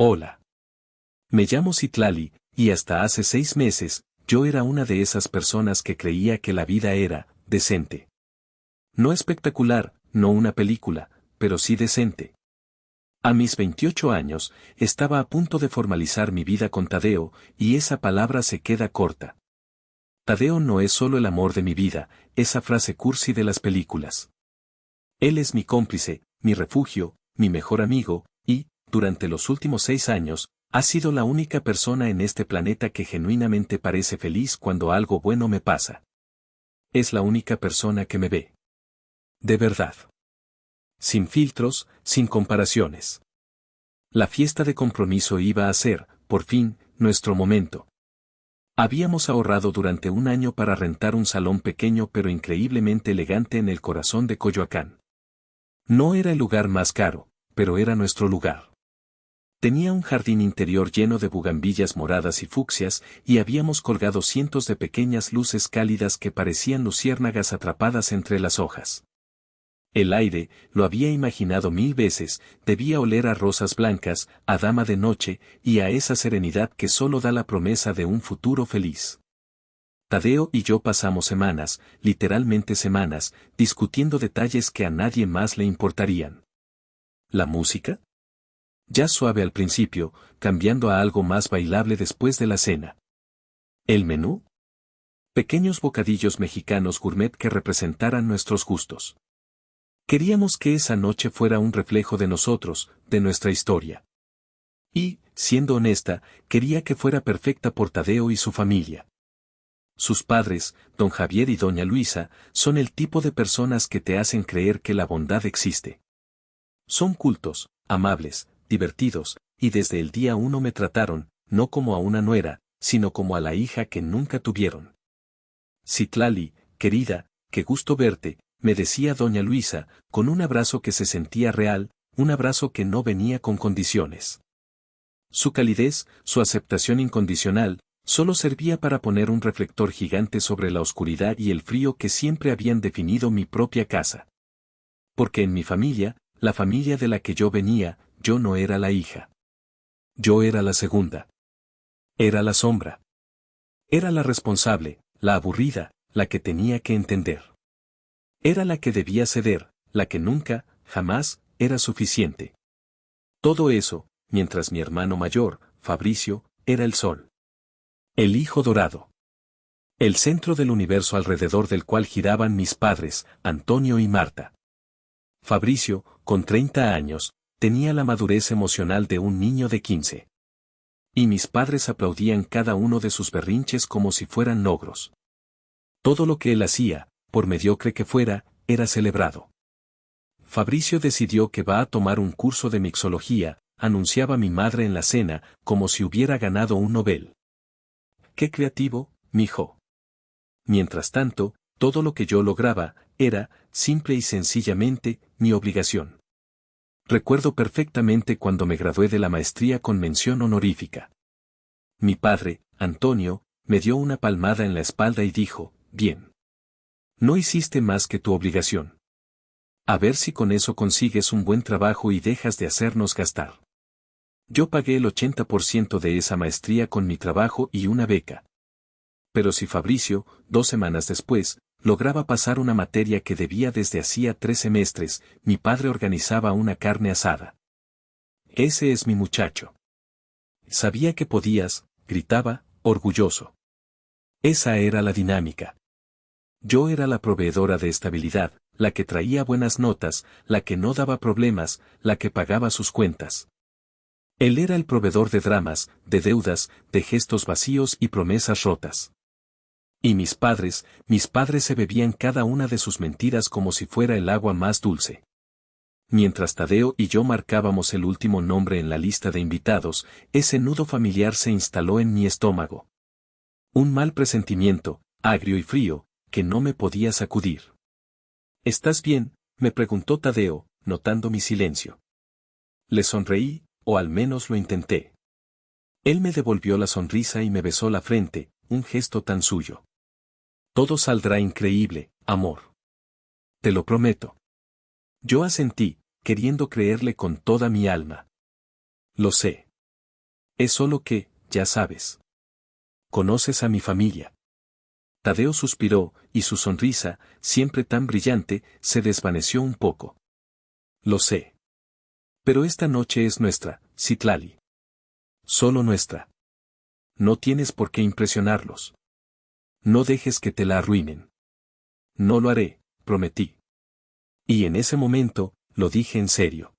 Hola. Me llamo Citlali, y hasta hace 6 meses, yo era una de esas personas que creía que la vida era decente. No espectacular, no una película, pero sí decente. A mis 28 años, estaba a punto de formalizar mi vida con Tadeo, y esa palabra se queda corta. Tadeo no es solo el amor de mi vida, esa frase cursi de las películas. Él es mi cómplice, mi refugio, mi mejor amigo, y, durante los últimos 6 años, ha sido la única persona en este planeta que genuinamente parece feliz cuando algo bueno me pasa. Es la única persona que me ve. De verdad. Sin filtros, sin comparaciones. La fiesta de compromiso iba a ser, por fin, nuestro momento. Habíamos ahorrado durante un año para rentar un salón pequeño pero increíblemente elegante en el corazón de Coyoacán. No era el lugar más caro, pero era nuestro lugar. Tenía un jardín interior lleno de bugambillas moradas y fucsias, y habíamos colgado cientos de pequeñas luces cálidas que parecían luciérnagas atrapadas entre las hojas. El aire, lo había imaginado 1000 veces, debía oler a rosas blancas, a dama de noche, y a esa serenidad que solo da la promesa de un futuro feliz. Tadeo y yo pasamos semanas, literalmente semanas, discutiendo detalles que a nadie más le importarían. ¿La música? Ya suave al principio, cambiando a algo más bailable después de la cena. ¿El menú? Pequeños bocadillos mexicanos gourmet que representaran nuestros gustos. Queríamos que esa noche fuera un reflejo de nosotros, de nuestra historia. Y, siendo honesta, quería que fuera perfecta por Tadeo y su familia. Sus padres, don Javier y doña Luisa, son el tipo de personas que te hacen creer que la bondad existe. Son cultos, amables, divertidos, y desde el día 1 me trataron, no como a una nuera, sino como a la hija que nunca tuvieron. Citlali, querida, qué gusto verte, me decía doña Luisa, con un abrazo que se sentía real, un abrazo que no venía con condiciones. Su calidez, su aceptación incondicional, solo servía para poner un reflector gigante sobre la oscuridad y el frío que siempre habían definido mi propia casa. Porque en mi familia, la familia de la que yo venía, yo no era la hija. Yo era la segunda. Era la sombra. Era la responsable, la aburrida, la que tenía que entender. Era la que debía ceder, la que nunca, jamás, era suficiente. Todo eso, mientras mi hermano mayor, Fabricio, era el sol. El hijo dorado. El centro del universo alrededor del cual giraban mis padres, Antonio y Marta. Fabricio, con 30 años, tenía la madurez emocional de un niño de 15. Y mis padres aplaudían cada uno de sus berrinches como si fueran logros. Todo lo que él hacía, por mediocre que fuera, era celebrado. Fabricio decidió que va a tomar un curso de mixología, anunciaba mi madre en la cena, como si hubiera ganado un Nobel. ¡Qué creativo, mijo! Mientras tanto, todo lo que yo lograba, era, simple y sencillamente, mi obligación. Recuerdo perfectamente cuando me gradué de la maestría con mención honorífica. Mi padre, Antonio, me dio una palmada en la espalda y dijo, bien. No hiciste más que tu obligación. A ver si con eso consigues un buen trabajo y dejas de hacernos gastar. Yo pagué el 80% de esa maestría con mi trabajo y una beca. Pero si Fabricio, 2 semanas después, lograba pasar una materia que debía desde hacía 3 semestres, mi padre organizaba una carne asada. Ese es mi muchacho. Sabía que podías, gritaba, orgulloso. Esa era la dinámica. Yo era la proveedora de estabilidad, la que traía buenas notas, la que no daba problemas, la que pagaba sus cuentas. Él era el proveedor de dramas, de deudas, de gestos vacíos y promesas rotas. Y mis padres se bebían cada una de sus mentiras como si fuera el agua más dulce. Mientras Tadeo y yo marcábamos el último nombre en la lista de invitados, ese nudo familiar se instaló en mi estómago. Un mal presentimiento, agrio y frío, que no me podía sacudir. ¿Estás bien?, me preguntó Tadeo, notando mi silencio. Le sonreí, o al menos lo intenté. Él me devolvió la sonrisa y me besó la frente, un gesto tan suyo. Todo saldrá increíble, amor. Te lo prometo. Yo asentí, queriendo creerle con toda mi alma. Lo sé. Es solo que, ya sabes. Conoces a mi familia. Tadeo suspiró, y su sonrisa, siempre tan brillante, se desvaneció un poco. Lo sé. Pero esta noche es nuestra, Citlali. Solo nuestra. No tienes por qué impresionarlos. No dejes que te la arruinen. No lo haré, prometí. Y en ese momento, lo dije en serio.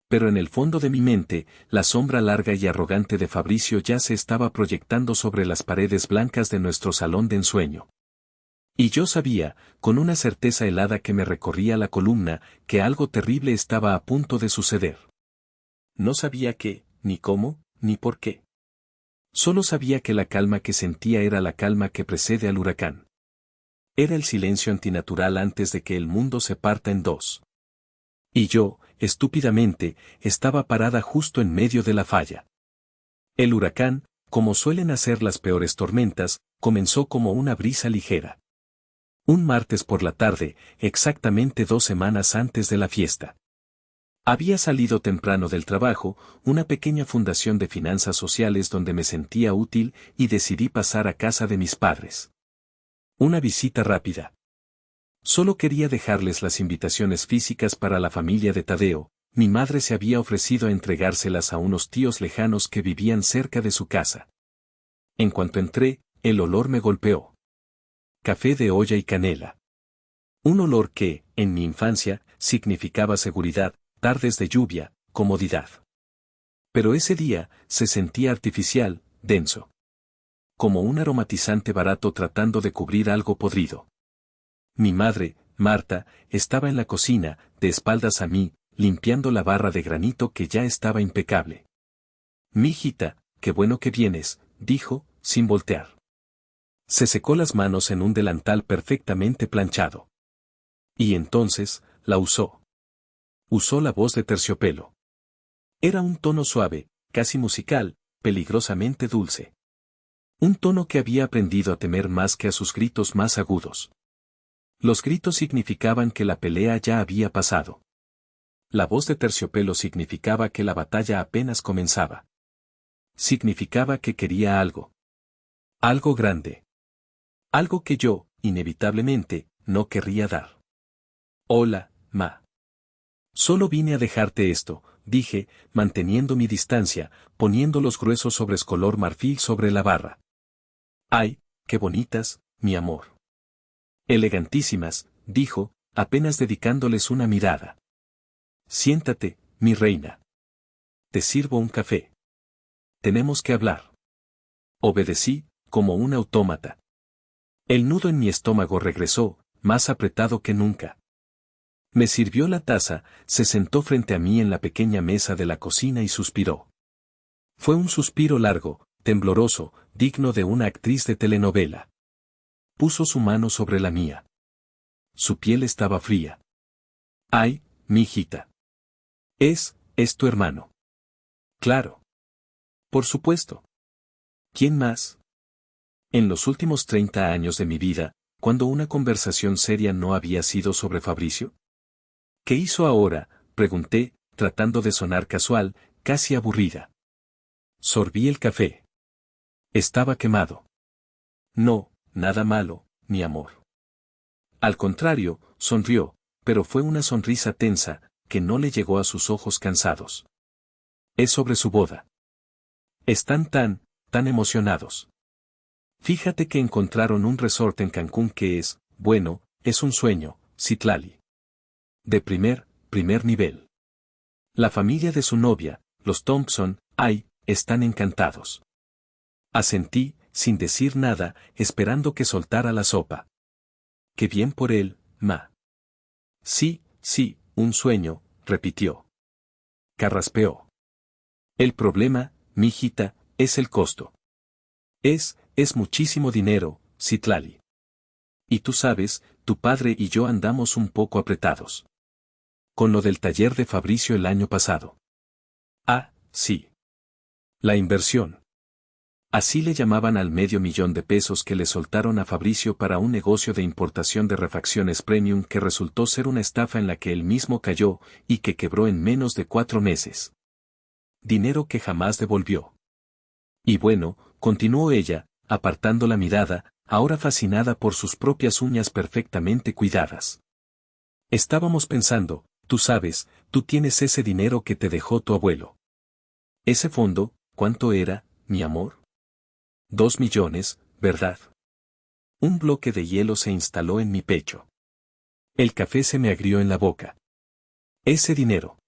Pero en el fondo de mi mente, la sombra larga y arrogante de Fabricio ya se estaba proyectando sobre las paredes blancas de nuestro salón de ensueño. Y yo sabía, con una certeza helada que me recorría la columna, que algo terrible estaba a punto de suceder. No sabía qué, ni cómo, ni por qué. Solo sabía que la calma que sentía era la calma que precede al huracán. Era el silencio antinatural antes de que el mundo se parta en dos. Y yo, estúpidamente, estaba parada justo en medio de la falla. El huracán, como suelen hacer las peores tormentas, comenzó como una brisa ligera. Un martes por la tarde, exactamente 2 semanas antes de la fiesta. Había salido temprano del trabajo, una pequeña fundación de finanzas sociales donde me sentía útil, y decidí pasar a casa de mis padres. Una visita rápida. Solo quería dejarles las invitaciones físicas para la familia de Tadeo. Mi madre se había ofrecido a entregárselas a unos tíos lejanos que vivían cerca de su casa. En cuanto entré, el olor me golpeó. Café de olla y canela. Un olor que, en mi infancia, significaba seguridad, tardes de lluvia, comodidad. Pero ese día, se sentía artificial, denso. Como un aromatizante barato tratando de cubrir algo podrido. Mi madre, Marta, estaba en la cocina, de espaldas a mí, limpiando la barra de granito que ya estaba impecable. «Mijita, qué bueno que vienes», dijo, sin voltear. Se secó las manos en un delantal perfectamente planchado. Y entonces, la usó. Usó la voz de Terciopelo. Era un tono suave, casi musical, peligrosamente dulce. Un tono que había aprendido a temer más que a sus gritos más agudos. Los gritos significaban que la pelea ya había pasado. La voz de Terciopelo significaba que la batalla apenas comenzaba. Significaba que quería algo. Algo grande. Algo que yo, inevitablemente, no querría dar. «Hola, ma. Solo vine a dejarte esto», dije, manteniendo mi distancia, poniendo los gruesos sobres color marfil sobre la barra. «Ay, qué bonitas, mi amor». «Elegantísimas», dijo, apenas dedicándoles una mirada. «Siéntate, mi reina. Te sirvo un café. Tenemos que hablar». Obedecí, como un autómata. El nudo en mi estómago regresó, más apretado que nunca. Me sirvió la taza, se sentó frente a mí en la pequeña mesa de la cocina y suspiró. Fue un suspiro largo, tembloroso, digno de una actriz de telenovela. Puso su mano sobre la mía. Su piel estaba fría. «Ay, mijita. Es tu hermano». «Claro. Por supuesto. ¿Quién más?» En los últimos 30 años de mi vida, ¿cuándo una conversación seria no había sido sobre Fabricio? «¿Qué hizo ahora?», pregunté, tratando de sonar casual, casi aburrida. Sorbí el café. Estaba quemado. «No, nada malo, mi amor». Al contrario, sonrió, pero fue una sonrisa tensa, que no le llegó a sus ojos cansados. «Es sobre su boda. Están tan emocionados. Fíjate que encontraron un resort en Cancún que es, bueno, es un sueño, Citlali. De primer nivel. La familia de su novia, los Thompson, están encantados». Asentí, sin decir nada, esperando que soltara la sopa. «Qué bien por él, ma». Sí, un sueño», repitió. Carraspeó. «El problema, mijita, es el costo. Es muchísimo dinero, Citlali. Y tú sabes, tu padre y yo andamos un poco apretados. Con lo del taller de Fabricio el año pasado». «Ah, sí. La inversión». Así le llamaban al $500,000 que le soltaron a Fabricio para un negocio de importación de refacciones premium que resultó ser una estafa en la que él mismo cayó, y que quebró en menos de 4 meses. Dinero que jamás devolvió. Y bueno, continuó ella, apartando la mirada, ahora fascinada por sus propias uñas perfectamente cuidadas. Estábamos pensando, tú sabes, tú tienes ese dinero que te dejó tu abuelo. Ese fondo, ¿cuánto era, mi amor? 2 millones, ¿verdad? Un bloque de hielo se instaló en mi pecho. El café se me agrió en la boca. Ese dinero.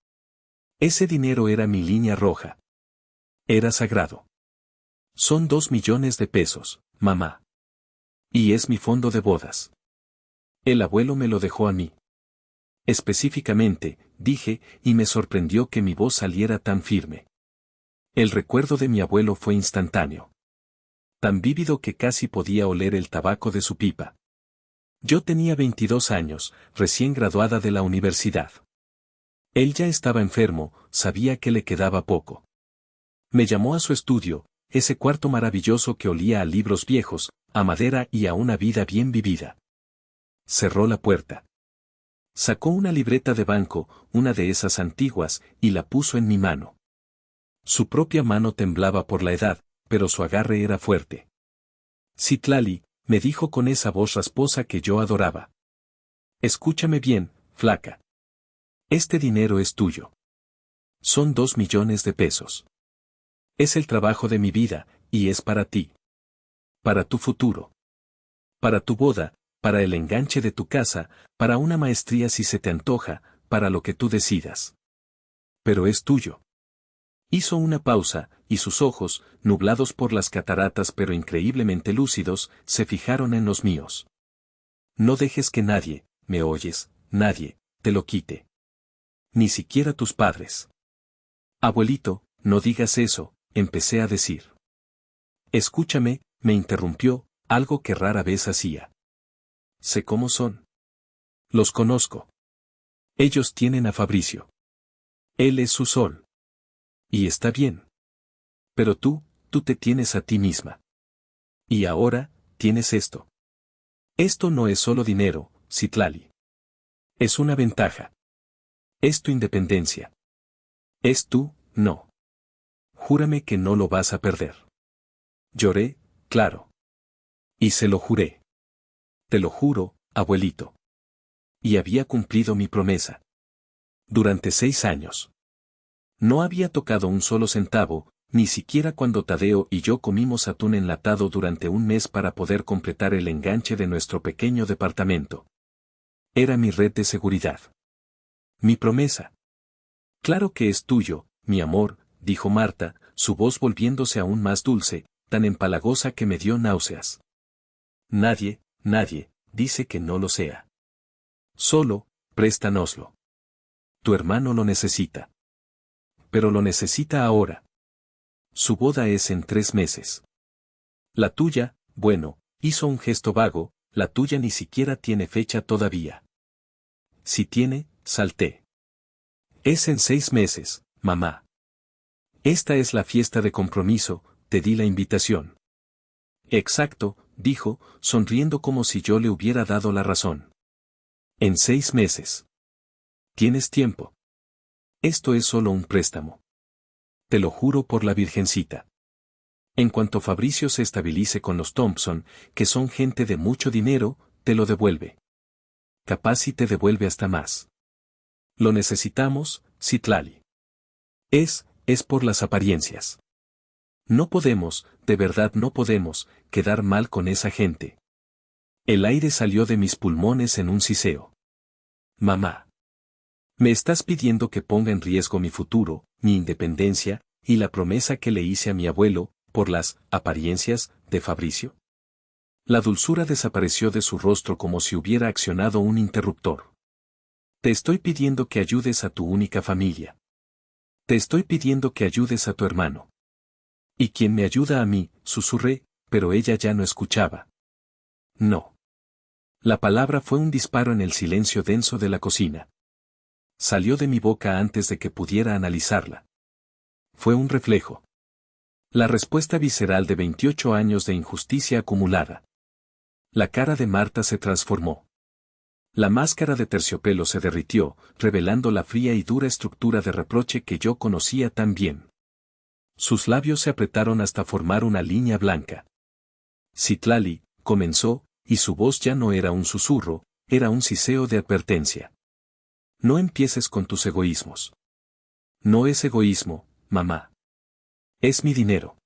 Ese dinero era mi línea roja. Era sagrado. Son 2 millones de pesos, mamá. Y es mi fondo de bodas. El abuelo me lo dejó a mí. Específicamente, dije, y me sorprendió que mi voz saliera tan firme. El recuerdo de mi abuelo fue instantáneo. Tan vívido que casi podía oler el tabaco de su pipa. Yo tenía 22 años, recién graduada de la universidad. Él ya estaba enfermo, sabía que le quedaba poco. Me llamó a su estudio, ese cuarto maravilloso que olía a libros viejos, a madera y a una vida bien vivida. Cerró la puerta. Sacó una libreta de banco, una de esas antiguas, y la puso en mi mano. Su propia mano temblaba por la edad, pero su agarre era fuerte. Citlali, me dijo con esa voz rasposa que yo adoraba. Escúchame bien, flaca. Este dinero es tuyo. Son 2 millones de pesos. Es el trabajo de mi vida, y es para ti. Para tu futuro. Para tu boda, para el enganche de tu casa, para una maestría si se te antoja, para lo que tú decidas. Pero es tuyo. Hizo una pausa, y sus ojos, nublados por las cataratas pero increíblemente lúcidos, se fijaron en los míos. No dejes que nadie, ¿me oyes? Nadie, te lo quite. Ni siquiera tus padres. Abuelito, no digas eso, empecé a decir. Escúchame, me interrumpió, algo que rara vez hacía. Sé cómo son. Los conozco. Ellos tienen a Fabricio. Él es su sol. Y está bien. Pero tú te tienes a ti misma. Y ahora, tienes esto. Esto no es solo dinero, Citlali. Es una ventaja. Es tu independencia. Es tú, no. Júrame que no lo vas a perder. Lloré, claro. Y se lo juré. Te lo juro, abuelito. Y había cumplido mi promesa. Durante 6 años. No había tocado un solo centavo, ni siquiera cuando Tadeo y yo comimos atún enlatado durante un mes para poder completar el enganche de nuestro pequeño departamento. Era mi red de seguridad. Mi promesa. Claro que es tuyo, mi amor, dijo Marta, su voz volviéndose aún más dulce, tan empalagosa que me dio náuseas. Nadie, dice que no lo sea. Solo, préstanoslo. Tu hermano lo necesita. Pero lo necesita ahora. Su boda es en 3 meses. La tuya, bueno, hizo un gesto vago, la tuya ni siquiera tiene fecha todavía. Si tiene, salté. Es en 6 meses, mamá. Esta es la fiesta de compromiso, te di la invitación. Exacto, dijo, sonriendo como si yo le hubiera dado la razón. En 6 meses. Tienes tiempo. Esto es solo un préstamo. Te lo juro por la Virgencita. En cuanto Fabricio se estabilice con los Thompson, que son gente de mucho dinero, te lo devuelve. Capaz si te devuelve hasta más. Lo necesitamos, Citlali. Es por las apariencias. No podemos, de verdad no podemos, quedar mal con esa gente. El aire salió de mis pulmones en un siseo. Mamá. Me estás pidiendo que ponga en riesgo mi futuro, mi independencia, y la promesa que le hice a mi abuelo, por las apariencias de Fabricio. La dulzura desapareció de su rostro como si hubiera accionado un interruptor. Te estoy pidiendo que ayudes a tu única familia. Te estoy pidiendo que ayudes a tu hermano. ¿Y quién me ayuda a mí?, susurré, pero ella ya no escuchaba. No. La palabra fue un disparo en el silencio denso de la cocina. Salió de mi boca antes de que pudiera analizarla. Fue un reflejo. La respuesta visceral de 28 años de injusticia acumulada. La cara de Marta se transformó. La máscara de terciopelo se derritió, revelando la fría y dura estructura de reproche que yo conocía tan bien. Sus labios se apretaron hasta formar una línea blanca. Citlali, comenzó, y su voz ya no era un susurro, era un siseo de advertencia. No empieces con tus egoísmos. No es egoísmo, mamá. Es mi dinero.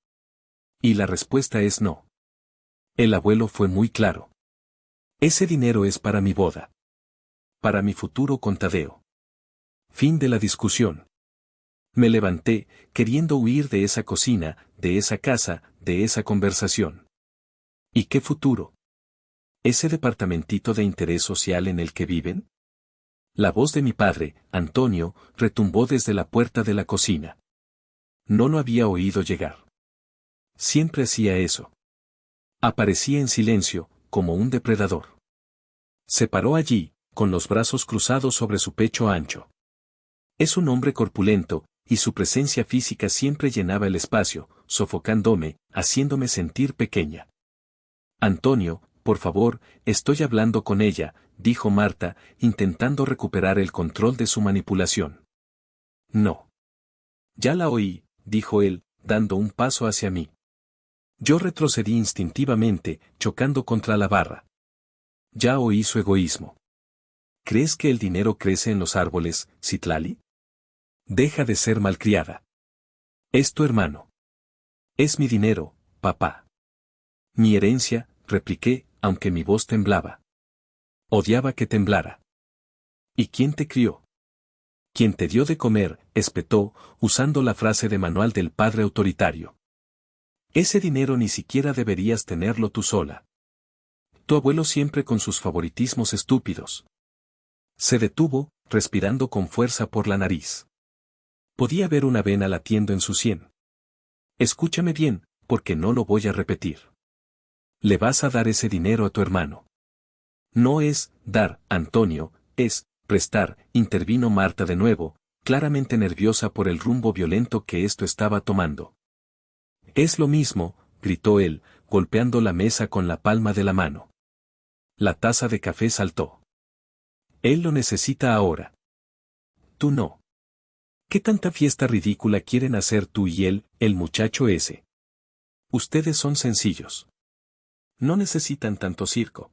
Y la respuesta es no. El abuelo fue muy claro. Ese dinero es para mi boda. Para mi futuro con Tadeo. Fin de la discusión. Me levanté, queriendo huir de esa cocina, de esa casa, de esa conversación. ¿Y qué futuro? ¿Ese departamentito de interés social en el que viven? La voz de mi padre, Antonio, retumbó desde la puerta de la cocina. No lo había oído llegar. Siempre hacía eso. Aparecía en silencio, como un depredador. Se paró allí, con los brazos cruzados sobre su pecho ancho. Es un hombre corpulento, y su presencia física siempre llenaba el espacio, sofocándome, haciéndome sentir pequeña. Antonio, por favor, estoy hablando con ella, dijo Marta, intentando recuperar el control de su manipulación. No. Ya la oí, dijo él, dando un paso hacia mí. Yo retrocedí instintivamente, chocando contra la barra. Ya oí su egoísmo. ¿Crees que el dinero crece en los árboles, Citlali? Deja de ser malcriada. Es tu hermano. Es mi dinero, papá. Mi herencia, repliqué, aunque mi voz temblaba. Odiaba que temblara. ¿Y quién te crió? ¿Quién te dio de comer?, espetó, usando la frase de manual del padre autoritario. Ese dinero ni siquiera deberías tenerlo tú sola. Tu abuelo siempre con sus favoritismos estúpidos. Se detuvo, respirando con fuerza por la nariz. Podía ver una vena latiendo en su sien. Escúchame bien, porque no lo voy a repetir. Le vas a dar ese dinero a tu hermano. No es dar, Antonio, es prestar, intervino Marta de nuevo, claramente nerviosa por el rumbo violento que esto estaba tomando. Es lo mismo, gritó él, golpeando la mesa con la palma de la mano. La taza de café saltó. Él lo necesita ahora. Tú no. ¿Qué tanta fiesta ridícula quieren hacer tú y él, el muchacho ese? Ustedes son sencillos. No necesitan tanto circo.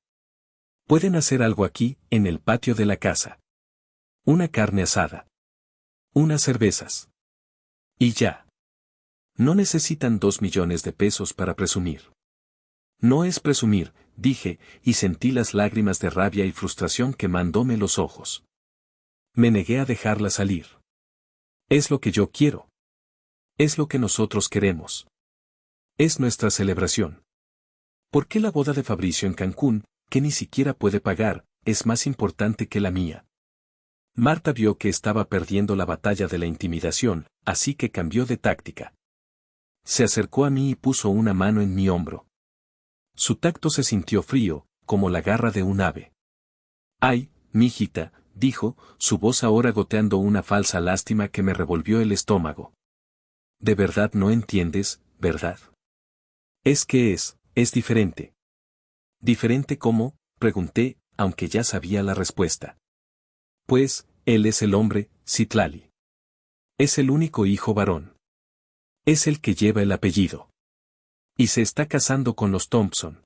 Pueden hacer algo aquí, en el patio de la casa. Una carne asada. Unas cervezas. Y ya. No necesitan 2 millones de pesos para presumir. No es presumir, dije, y sentí las lágrimas de rabia y frustración quemándome los ojos. Me negué a dejarla salir. Es lo que yo quiero. Es lo que nosotros queremos. Es nuestra celebración. ¿Por qué la boda de Fabricio en Cancún, que ni siquiera puede pagar, es más importante que la mía? Marta vio que estaba perdiendo la batalla de la intimidación, así que cambió de táctica. Se acercó a mí y puso una mano en mi hombro. Su tacto se sintió frío, como la garra de un ave. «Ay, mijita», dijo, su voz ahora goteando una falsa lástima que me revolvió el estómago. «De verdad no entiendes, ¿verdad? Es que es diferente». «¿Diferente cómo?», pregunté, aunque ya sabía la respuesta. Pues, él es el hombre, Citlali. Es el único hijo varón. Es el que lleva el apellido. Y se está casando con los Thompson.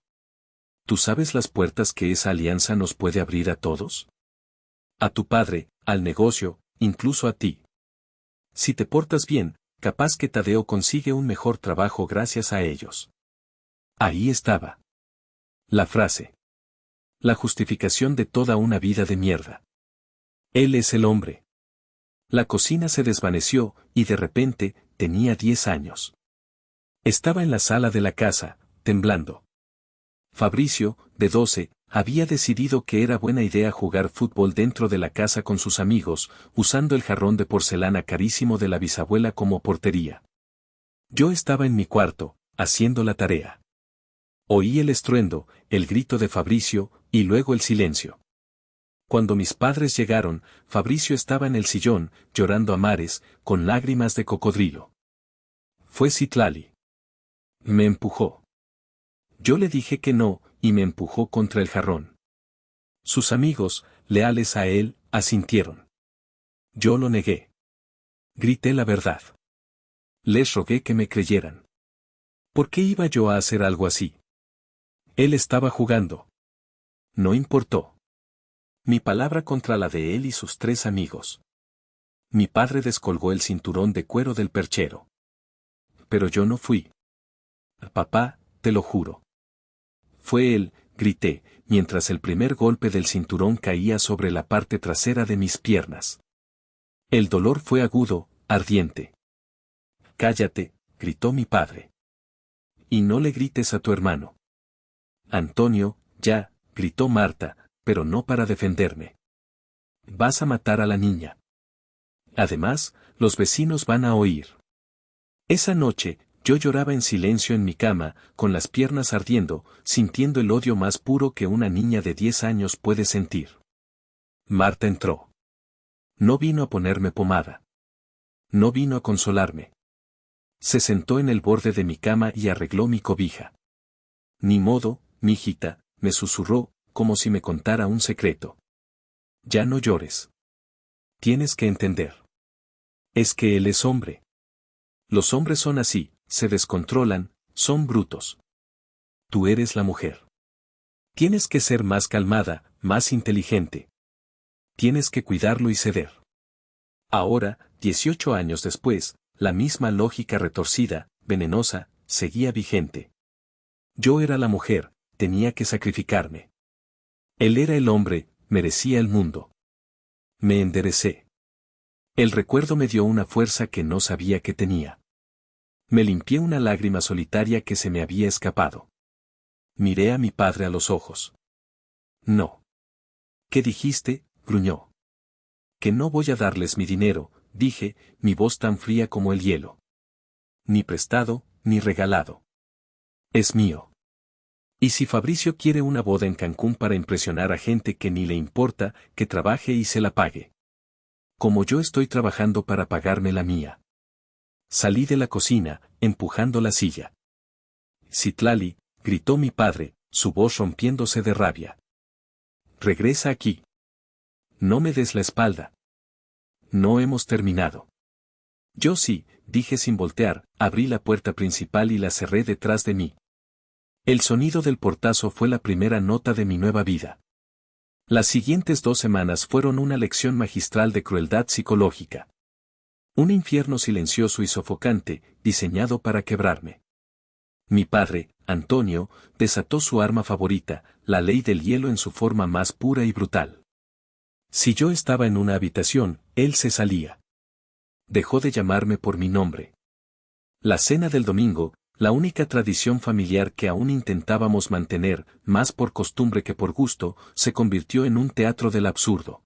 ¿Tú sabes las puertas que esa alianza nos puede abrir a todos? A tu padre, al negocio, incluso a ti. Si te portas bien, capaz que Tadeo consigue un mejor trabajo gracias a ellos. Ahí estaba. La frase. La justificación de toda una vida de mierda. Él es el hombre. La cocina se desvaneció, y de repente, tenía 10 años. Estaba en la sala de la casa, temblando. Fabricio, de 12, había decidido que era buena idea jugar fútbol dentro de la casa con sus amigos, usando el jarrón de porcelana carísimo de la bisabuela como portería. Yo estaba en mi cuarto, haciendo la tarea. Oí el estruendo, el grito de Fabricio, y luego el silencio. Cuando mis padres llegaron, Fabricio estaba en el sillón, llorando a mares, con lágrimas de cocodrilo. Fue Citlali. Me empujó. Yo le dije que no, y me empujó contra el jarrón. Sus amigos, leales a él, asintieron. Yo lo negué. Grité la verdad. Les rogué que me creyeran. ¿Por qué iba yo a hacer algo así? Él estaba jugando. No importó. Mi palabra contra la de él y sus 3 amigos. Mi padre descolgó el cinturón de cuero del perchero. Pero yo no fui. Papá, te lo juro. Fue él, grité, mientras el primer golpe del cinturón caía sobre la parte trasera de mis piernas. El dolor fue agudo, ardiente. Cállate, gritó mi padre. Y no le grites a tu hermano. Antonio, ya, gritó Marta, pero no para defenderme. Vas a matar a la niña. Además, los vecinos van a oír. Esa noche, yo lloraba en silencio en mi cama, con las piernas ardiendo, sintiendo el odio más puro que una niña de 10 años puede sentir. Marta entró. No vino a ponerme pomada. No vino a consolarme. Se sentó en el borde de mi cama y arregló mi cobija. Ni modo, mijita, me susurró, como si me contara un secreto. Ya no llores. Tienes que entender. Es que él es hombre. Los hombres son así, se descontrolan, son brutos. Tú eres la mujer. Tienes que ser más calmada, más inteligente. Tienes que cuidarlo y ceder. Ahora, 18 años después, la misma lógica retorcida, venenosa, seguía vigente. Yo era la mujer, tenía que sacrificarme. Él era el hombre, merecía el mundo. Me enderecé. El recuerdo me dio una fuerza que no sabía que tenía. Me limpié una lágrima solitaria que se me había escapado. Miré a mi padre a los ojos. No. ¿Qué dijiste? Gruñó. Que no voy a darles mi dinero, dije, mi voz tan fría como el hielo. Ni prestado, ni regalado. Es mío. Y si Fabricio quiere una boda en Cancún para impresionar a gente que ni le importa, que trabaje y se la pague. Como yo estoy trabajando para pagarme la mía. Salí de la cocina, empujando la silla. Citlali, gritó mi padre, su voz rompiéndose de rabia. Regresa aquí. No me des la espalda. No hemos terminado. Yo sí, dije sin voltear, abrí la puerta principal y la cerré detrás de mí. El sonido del portazo fue la primera nota de mi nueva vida. Las siguientes 2 semanas fueron una lección magistral de crueldad psicológica. Un infierno silencioso y sofocante, diseñado para quebrarme. Mi padre, Antonio, desató su arma favorita, la ley del hielo en su forma más pura y brutal. Si yo estaba en una habitación, él se salía. Dejó de llamarme por mi nombre. La cena del domingo, la única tradición familiar que aún intentábamos mantener, más por costumbre que por gusto, se convirtió en un teatro del absurdo.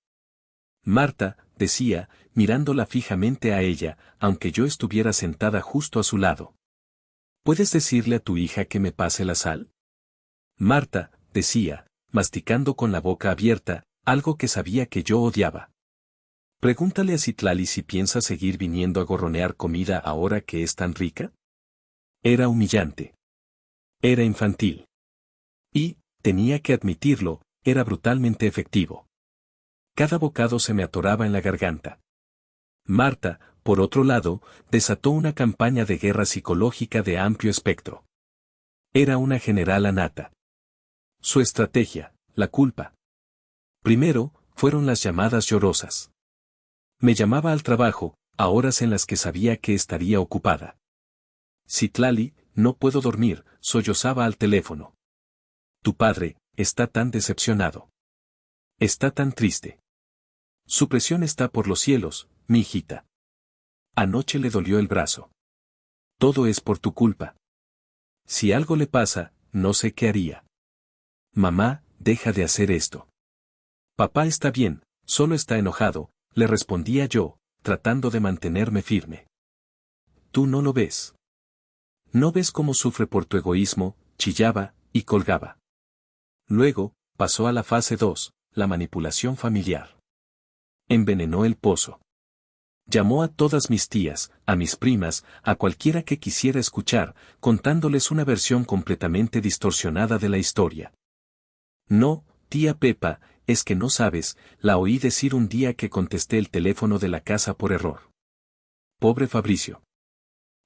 Marta, decía, mirándola fijamente a ella, aunque yo estuviera sentada justo a su lado. ¿Puedes decirle a tu hija que me pase la sal? Marta, decía, masticando con la boca abierta, algo que sabía que yo odiaba. Pregúntale a Citlali si piensa seguir viniendo a gorronear comida ahora que es tan rica. Era humillante. Era infantil. Y, tenía que admitirlo, era brutalmente efectivo. Cada bocado se me atoraba en la garganta. Marta, por otro lado, desató una campaña de guerra psicológica de amplio espectro. Era una generala nata. Su estrategia, la culpa. Primero, fueron las llamadas llorosas. Me llamaba al trabajo, a horas en las que sabía que estaría ocupada. Citlali, no puedo dormir, sollozaba al teléfono. Tu padre, está tan decepcionado. Está tan triste. Su presión está por los cielos, mi hijita. Anoche le dolió el brazo. Todo es por tu culpa. Si algo le pasa, no sé qué haría. Mamá, deja de hacer esto. Papá está bien, solo está enojado, le respondía yo, tratando de mantenerme firme. Tú no lo ves. No ves cómo sufre por tu egoísmo, chillaba, y colgaba. Luego, pasó a la fase 2, la manipulación familiar. Envenenó el pozo. Llamó a todas mis tías, a mis primas, a cualquiera que quisiera escuchar, contándoles una versión completamente distorsionada de la historia. No, tía Pepa, es que no sabes, la oí decir un día que contesté el teléfono de la casa por error. Pobre Fabricio.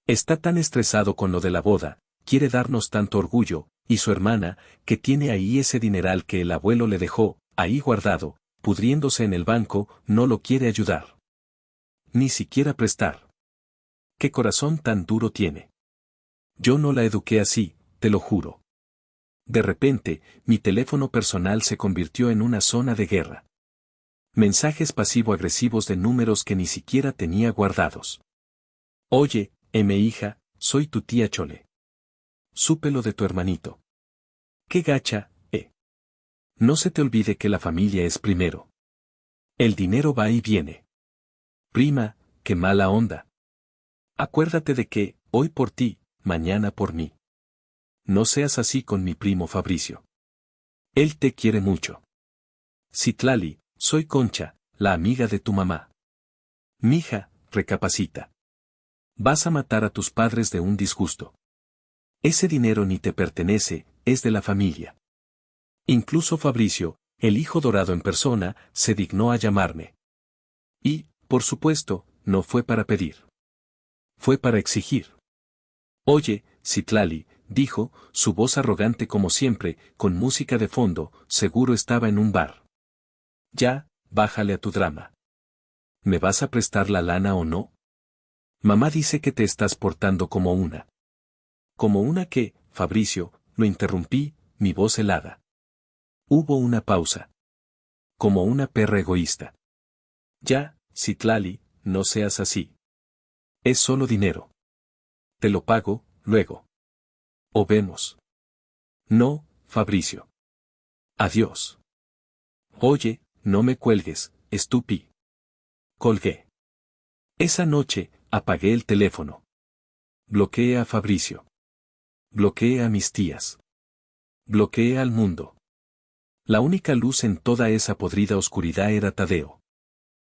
Está tan estresado con lo de la boda, quiere darnos tanto orgullo, y su hermana, que tiene ahí ese dineral que el abuelo le dejó, ahí guardado, pudriéndose en el banco, no lo quiere ayudar. Ni siquiera prestar. ¿Qué corazón tan duro tiene? Yo no la eduqué así, te lo juro. De repente, mi teléfono personal se convirtió en una zona de guerra. Mensajes pasivo-agresivos de números que ni siquiera tenía guardados. Oye, hija, soy tu tía Chole. Supe lo de tu hermanito. Qué gacha, No se te olvide que la familia es primero. El dinero va y viene. Prima, qué mala onda. Acuérdate de que, hoy por ti, mañana por mí. No seas así con mi primo Fabricio. Él te quiere mucho. Citlali, soy Concha, la amiga de tu mamá. Mija, recapacita. Vas a matar a tus padres de un disgusto. Ese dinero ni te pertenece, es de la familia. Incluso Fabricio, el hijo dorado en persona, se dignó a llamarme. Y, por supuesto, no fue para pedir. Fue para exigir. Oye, Citlali, dijo, su voz arrogante como siempre, con música de fondo, seguro estaba en un bar. Ya, bájale a tu drama. ¿Me vas a prestar la lana o no? Mamá dice que te estás portando como una. ¿Como una qué, Fabricio? Lo interrumpí, mi voz helada. Hubo una pausa. Como una perra egoísta. Ya, Citlali, no seas así. Es solo dinero. Te lo pago, luego. O vemos. No, Fabricio. Adiós. Oye, no me cuelgues, estúpi. Colgué. Esa noche, apagué el teléfono. Bloqueé a Fabricio. Bloqueé a mis tías. Bloqueé al mundo. La única luz en toda esa podrida oscuridad era Tadeo.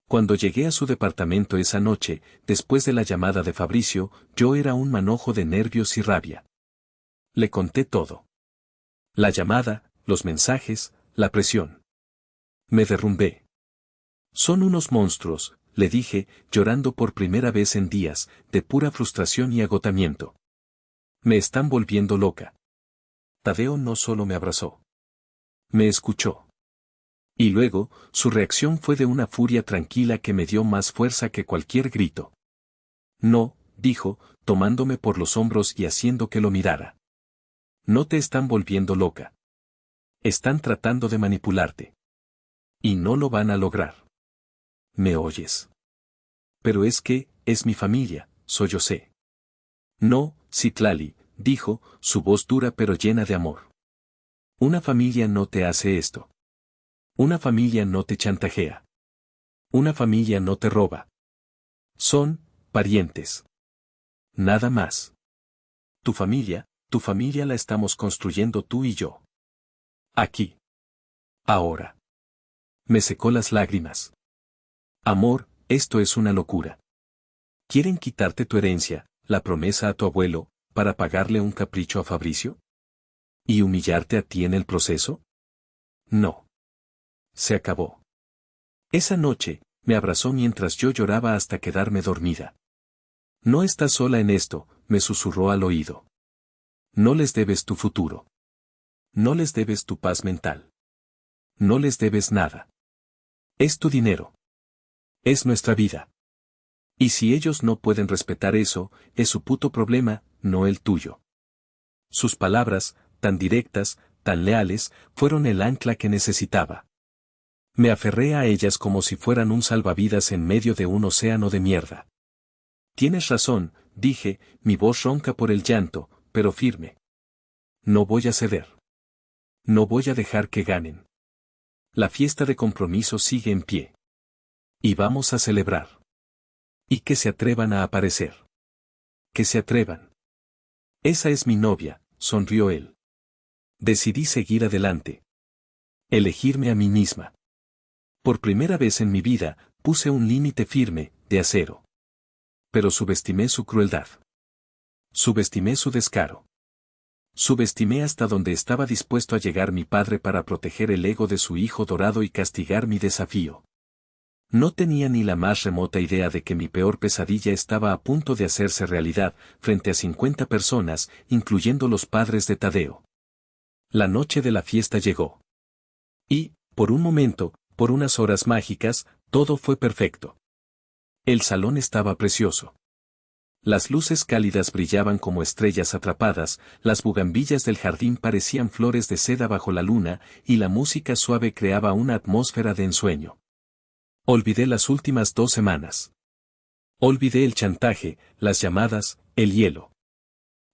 Cuando llegué a su departamento esa noche, después de la llamada de Fabricio, yo era un manojo de nervios y rabia. Le conté todo. La llamada, los mensajes, la presión. Me derrumbé. Son unos monstruos, le dije, llorando por primera vez en días, de pura frustración y agotamiento. Me están volviendo loca. Tadeo no solo me abrazó. Me escuchó. Y luego, su reacción fue de una furia tranquila que me dio más fuerza que cualquier grito. No, dijo, tomándome por los hombros y haciendo que lo mirara. No te están volviendo loca. Están tratando de manipularte. Y no lo van a lograr. ¿Me oyes? Pero es que, es mi familia, sollocé. No, Citlali, dijo, su voz dura pero llena de amor. Una familia no te hace esto. Una familia no te chantajea. Una familia no te roba. Son, parientes. Nada más. Tu familia la estamos construyendo tú y yo. Aquí. Ahora. Me secó las lágrimas. Amor, esto es una locura. ¿Quieren quitarte tu herencia, la promesa a tu abuelo, para pagarle un capricho a Fabricio? ¿Y humillarte a ti en el proceso? No. Se acabó. Esa noche, me abrazó mientras yo lloraba hasta quedarme dormida. No estás sola en esto, me susurró al oído. No les debes tu futuro. No les debes tu paz mental. No les debes nada. Es tu dinero. Es nuestra vida. Y si ellos no pueden respetar eso, es su puto problema, no el tuyo. Sus palabras, tan directas, tan leales, fueron el ancla que necesitaba. Me aferré a ellas como si fueran un salvavidas en medio de un océano de mierda. Tienes razón, dije, mi voz ronca por el llanto, pero firme. No voy a ceder. No voy a dejar que ganen. La fiesta de compromiso sigue en pie. Y vamos a celebrar. Y que se atrevan a aparecer. Que se atrevan. Esa es mi novia, sonrió él. Decidí seguir adelante. Elegirme a mí misma. Por primera vez en mi vida, puse un límite firme, de acero. Pero subestimé su crueldad. Subestimé su descaro. Subestimé hasta donde estaba dispuesto a llegar mi padre para proteger el ego de su hijo dorado y castigar mi desafío. No tenía ni la más remota idea de que mi peor pesadilla estaba a punto de hacerse realidad, frente a 50 personas, incluyendo los padres de Tadeo. La noche de la fiesta llegó. Y, por un momento, por unas horas mágicas, todo fue perfecto. El salón estaba precioso. Las luces cálidas brillaban como estrellas atrapadas, las bugambillas del jardín parecían flores de seda bajo la luna, y la música suave creaba una atmósfera de ensueño. Olvidé las últimas 2 semanas. Olvidé el chantaje, las llamadas, el hielo.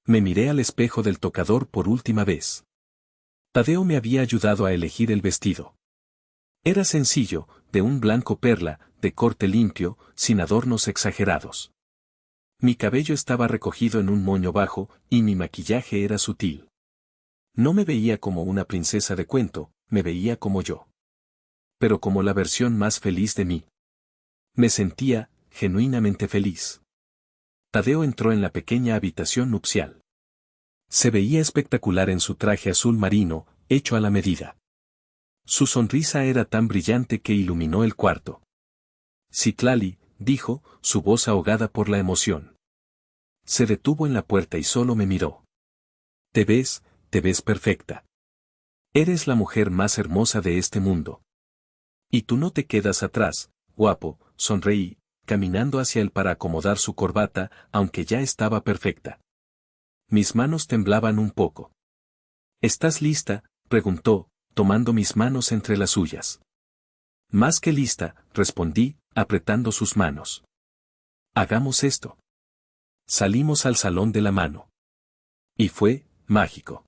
Me miré al espejo del tocador por última vez. Tadeo me había ayudado a elegir el vestido. Era sencillo, de un blanco perla, de corte limpio, sin adornos exagerados. Mi cabello estaba recogido en un moño bajo, y mi maquillaje era sutil. No me veía como una princesa de cuento, me veía como yo. Pero como la versión más feliz de mí. Me sentía, genuinamente feliz. Tadeo entró en la pequeña habitación nupcial. Se veía espectacular en su traje azul marino, hecho a la medida. Su sonrisa era tan brillante que iluminó el cuarto. Citlali, dijo, su voz ahogada por la emoción. Se detuvo en la puerta y solo me miró. Te ves perfecta. Eres la mujer más hermosa de este mundo. Y tú no te quedas atrás, guapo, sonreí, caminando hacia él para acomodar su corbata, aunque ya estaba perfecta. Mis manos temblaban un poco. ¿Estás lista?, preguntó, tomando mis manos entre las suyas. Más que lista, respondí, apretando sus manos. Hagamos esto. Salimos al salón de la mano. Y fue, mágico.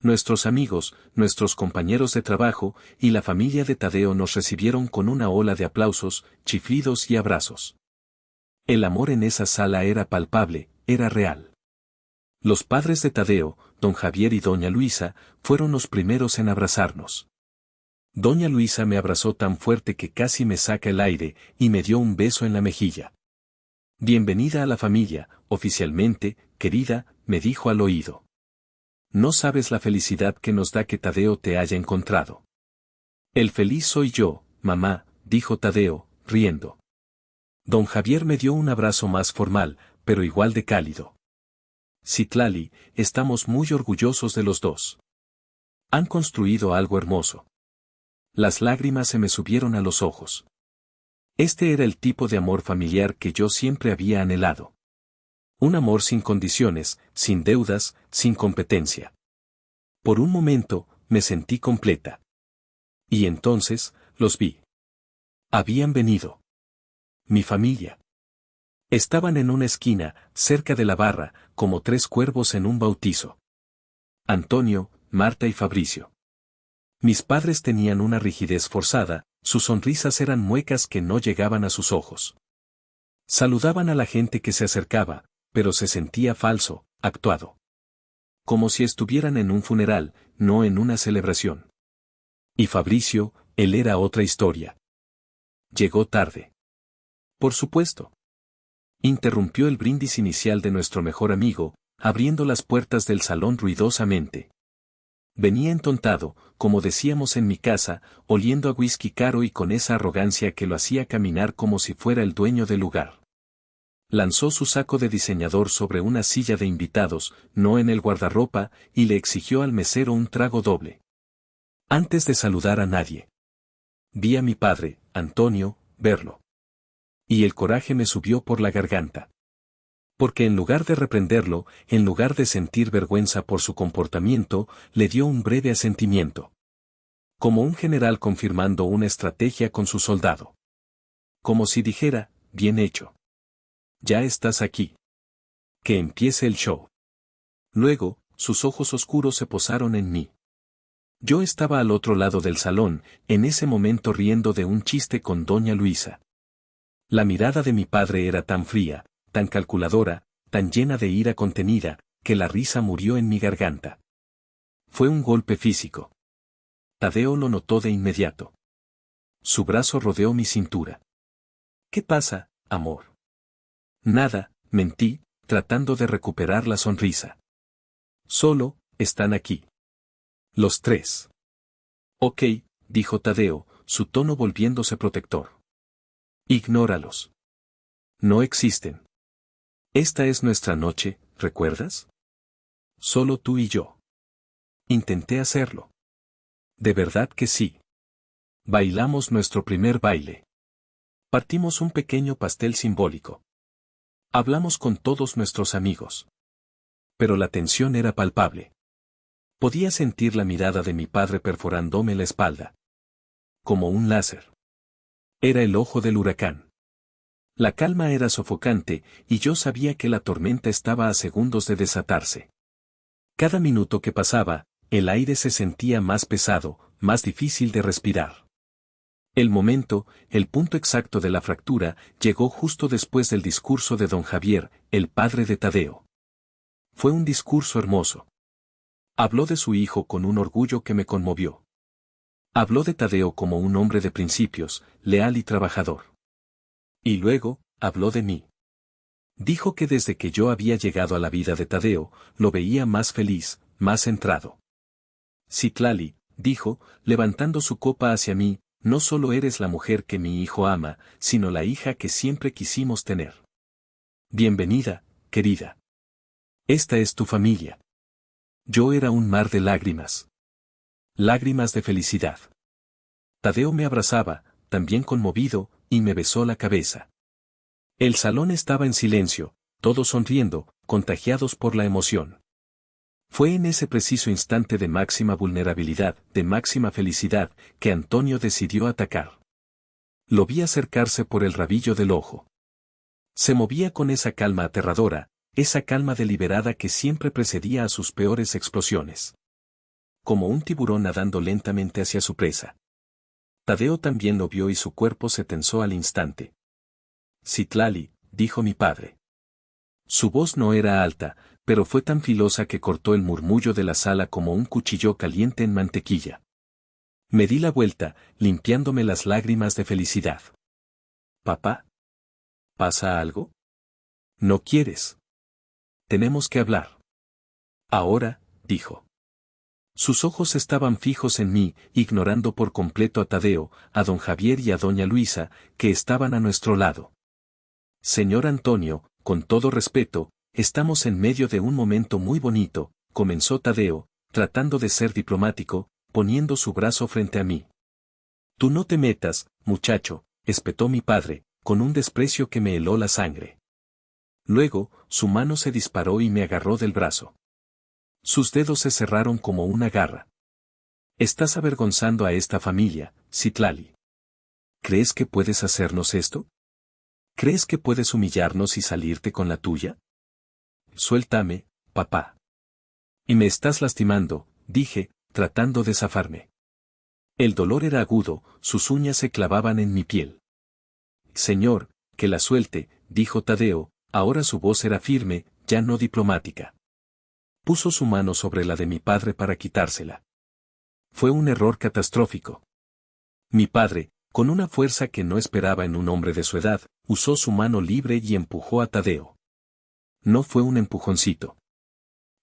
Nuestros amigos, nuestros compañeros de trabajo, y la familia de Tadeo nos recibieron con una ola de aplausos, chiflidos y abrazos. El amor en esa sala era palpable, era real. Los padres de Tadeo, don Javier y doña Luisa, fueron los primeros en abrazarnos. Doña Luisa me abrazó tan fuerte que casi me saca el aire, y me dio un beso en la mejilla. Bienvenida a la familia, oficialmente, querida, me dijo al oído. No sabes la felicidad que nos da que Tadeo te haya encontrado. El feliz soy yo, mamá, dijo Tadeo, riendo. Don Javier me dio un abrazo más formal, pero igual de cálido. Citlali, estamos muy orgullosos de los dos. Han construido algo hermoso. Las lágrimas se me subieron a los ojos. Este era el tipo de amor familiar que yo siempre había anhelado. Un amor sin condiciones, sin deudas, sin competencia. Por un momento, me sentí completa. Y entonces, los vi. Habían venido. Mi familia. Estaban en una esquina, cerca de la barra, como 3 cuervos en un bautizo. Antonio, Marta y Fabricio. Mis padres tenían una rigidez forzada, sus sonrisas eran muecas que no llegaban a sus ojos. Saludaban a la gente que se acercaba, pero se sentía falso, actuado. Como si estuvieran en un funeral, no en una celebración. Y Fabricio, él era otra historia. Llegó tarde. Por supuesto. Interrumpió el brindis inicial de nuestro mejor amigo, abriendo las puertas del salón ruidosamente. Venía entontado, como decíamos en mi casa, oliendo a whisky caro y con esa arrogancia que lo hacía caminar como si fuera el dueño del lugar. Lanzó su saco de diseñador sobre una silla de invitados, no en el guardarropa, y le exigió al mesero un trago doble. Antes de saludar a nadie. Vi a mi padre, Antonio, verlo. Y el coraje me subió por la garganta. Porque en lugar de reprenderlo, en lugar de sentir vergüenza por su comportamiento, le dio un breve asentimiento. Como un general confirmando una estrategia con su soldado. Como si dijera, bien hecho. Ya estás aquí. Que empiece el show. Luego, sus ojos oscuros se posaron en mí. Yo estaba al otro lado del salón, en ese momento riendo de un chiste con doña Luisa. La mirada de mi padre era tan fría, tan calculadora, tan llena de ira contenida, que la risa murió en mi garganta. Fue un golpe físico. Tadeo lo notó de inmediato. Su brazo rodeó mi cintura. ¿Qué pasa, amor? Nada, mentí, tratando de recuperar la sonrisa. Solo, están aquí. Los 3. Ok, dijo Tadeo, su tono volviéndose protector. Ignóralos. No existen. Esta es nuestra noche, ¿recuerdas? Solo tú y yo. Intenté hacerlo. De verdad que sí. Bailamos nuestro primer baile. Partimos un pequeño pastel simbólico. Hablamos con todos nuestros amigos. Pero la tensión era palpable. Podía sentir la mirada de mi padre perforándome la espalda. Como un láser. Era el ojo del huracán. La calma era sofocante, y yo sabía que la tormenta estaba a segundos de desatarse. Cada minuto que pasaba, el aire se sentía más pesado, más difícil de respirar. El momento, el punto exacto de la fractura, llegó justo después del discurso de don Javier, el padre de Tadeo. Fue un discurso hermoso. Habló de su hijo con un orgullo que me conmovió. Habló de Tadeo como un hombre de principios, leal y trabajador. Y luego, habló de mí. Dijo que desde que yo había llegado a la vida de Tadeo, lo veía más feliz, más centrado. Citlali, dijo, levantando su copa hacia mí, no solo eres la mujer que mi hijo ama, sino la hija que siempre quisimos tener. Bienvenida, querida. Esta es tu familia. Yo era un mar de lágrimas. Lágrimas de felicidad. Tadeo me abrazaba, también conmovido, y me besó la cabeza. El salón estaba en silencio, todos sonriendo, contagiados por la emoción. Fue en ese preciso instante de máxima vulnerabilidad, de máxima felicidad, que Antonio decidió atacar. Lo vi acercarse por el rabillo del ojo. Se movía con esa calma aterradora, esa calma deliberada que siempre precedía a sus peores explosiones. Como un tiburón nadando lentamente hacia su presa. Tadeo también lo vio y su cuerpo se tensó al instante. Citlali, dijo mi padre. Su voz no era alta, pero fue tan filosa que cortó el murmullo de la sala como un cuchillo caliente en mantequilla. Me di la vuelta, limpiándome las lágrimas de felicidad. ¿Papá? ¿Pasa algo? ¿No quieres? Tenemos que hablar. Ahora, dijo. Sus ojos estaban fijos en mí, ignorando por completo a Tadeo, a don Javier y a doña Luisa, que estaban a nuestro lado. Señor Antonio, con todo respeto, estamos en medio de un momento muy bonito, comenzó Tadeo, tratando de ser diplomático, poniendo su brazo frente a mí. Tú no te metas, muchacho, espetó mi padre, con un desprecio que me heló la sangre. Luego, su mano se disparó y me agarró del brazo. Sus dedos se cerraron como una garra. Estás avergonzando a esta familia, Citlali. ¿Crees que puedes hacernos esto? ¿Crees que puedes humillarnos y salirte con la tuya? Suéltame, papá. Y me estás lastimando, dije, tratando de zafarme. El dolor era agudo, sus uñas se clavaban en mi piel. Señor, que la suelte, dijo Tadeo, ahora su voz era firme, ya no diplomática. Puso su mano sobre la de mi padre para quitársela. Fue un error catastrófico. Mi padre, con una fuerza que no esperaba en un hombre de su edad, usó su mano libre y empujó a Tadeo. No fue un empujoncito.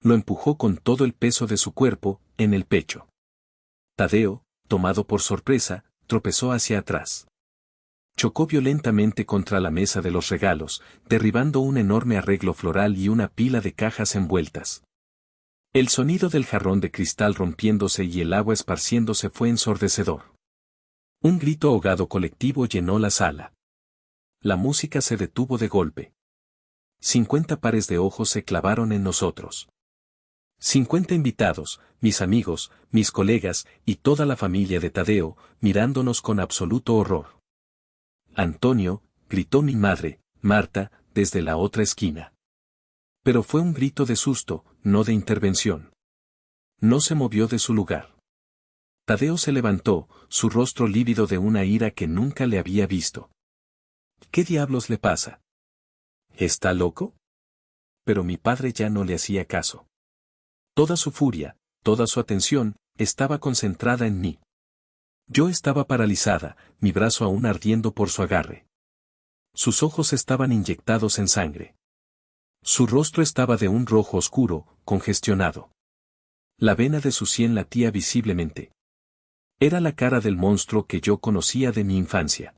Lo empujó con todo el peso de su cuerpo, en el pecho. Tadeo, tomado por sorpresa, tropezó hacia atrás. Chocó violentamente contra la mesa de los regalos, derribando un enorme arreglo floral y una pila de cajas envueltas. El sonido del jarrón de cristal rompiéndose y el agua esparciéndose fue ensordecedor. Un grito ahogado colectivo llenó la sala. La música se detuvo de golpe. 50 pares de ojos se clavaron en nosotros. 50 invitados, mis amigos, mis colegas y toda la familia de Tadeo, mirándonos con absoluto horror. Antonio, gritó mi madre, Marta, desde la otra esquina. Pero fue un grito de susto, no de intervención. No se movió de su lugar. Tadeo se levantó, su rostro lívido de una ira que nunca le había visto. ¿Qué diablos le pasa? ¿Está loco? Pero mi padre ya no le hacía caso. Toda su furia, toda su atención, estaba concentrada en mí. Yo estaba paralizada, mi brazo aún ardiendo por su agarre. Sus ojos estaban inyectados en sangre. Su rostro estaba de un rojo oscuro, congestionado. La vena de su sien latía visiblemente. Era la cara del monstruo que yo conocía de mi infancia.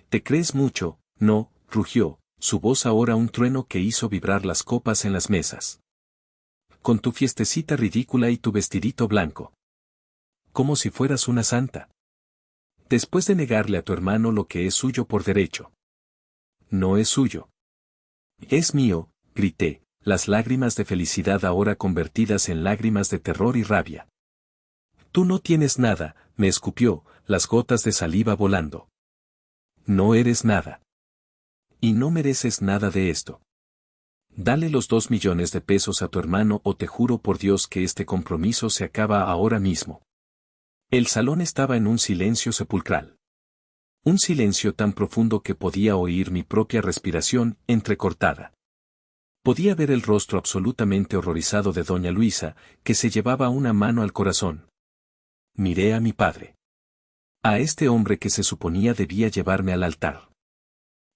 Te crees mucho, no, rugió, su voz ahora un trueno que hizo vibrar las copas en las mesas. Con tu fiestecita ridícula y tu vestidito blanco. Como si fueras una santa. Después de negarle a tu hermano lo que es suyo por derecho. No es suyo. Es mío, grité, las lágrimas de felicidad ahora convertidas en lágrimas de terror y rabia. Tú no tienes nada, me escupió, las gotas de saliva volando. No eres nada. Y no mereces nada de esto. Dale los 2 millones de pesos a tu hermano o te juro por Dios que este compromiso se acaba ahora mismo. El salón estaba en un silencio sepulcral. Un silencio tan profundo que podía oír mi propia respiración entrecortada. Podía ver el rostro absolutamente horrorizado de doña Luisa, que se llevaba una mano al corazón. Miré a mi padre. A este hombre que se suponía debía llevarme al altar.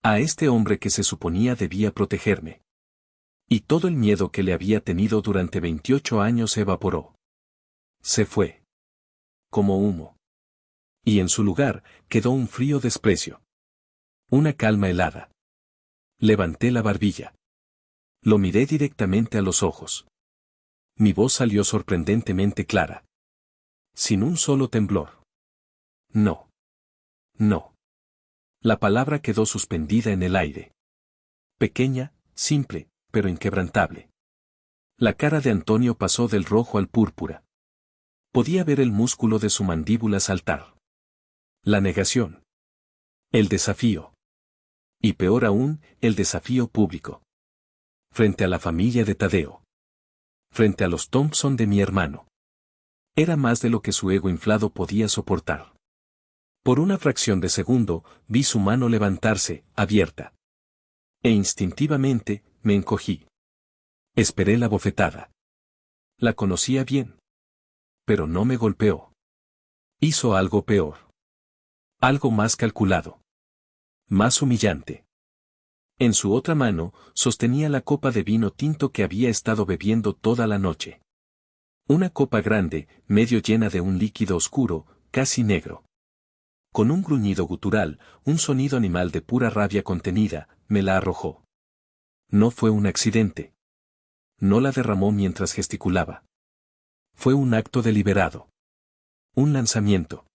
A este hombre que se suponía debía protegerme. Y todo el miedo que le había tenido durante 28 años se evaporó. Se fue. Como humo. Y en su lugar, quedó un frío desprecio. Una calma helada. Levanté la barbilla. Lo miré directamente a los ojos. Mi voz salió sorprendentemente clara. Sin un solo temblor. No. No. La palabra quedó suspendida en el aire. Pequeña, simple, pero inquebrantable. La cara de Antonio pasó del rojo al púrpura. Podía ver el músculo de su mandíbula saltar. La negación. El desafío. Y peor aún, el desafío público. Frente a la familia de Tadeo. Frente a los Thompson de mi hermano. Era más de lo que su ego inflado podía soportar. Por una fracción de segundo, vi su mano levantarse, abierta. E instintivamente, me encogí. Esperé la bofetada. La conocía bien. Pero no me golpeó. Hizo algo peor. Algo más calculado. Más humillante. En su otra mano, sostenía la copa de vino tinto que había estado bebiendo toda la noche. Una copa grande, medio llena de un líquido oscuro, casi negro. Con un gruñido gutural, un sonido animal de pura rabia contenida, me la arrojó. No fue un accidente. No la derramó mientras gesticulaba. Fue un acto deliberado. Un lanzamiento.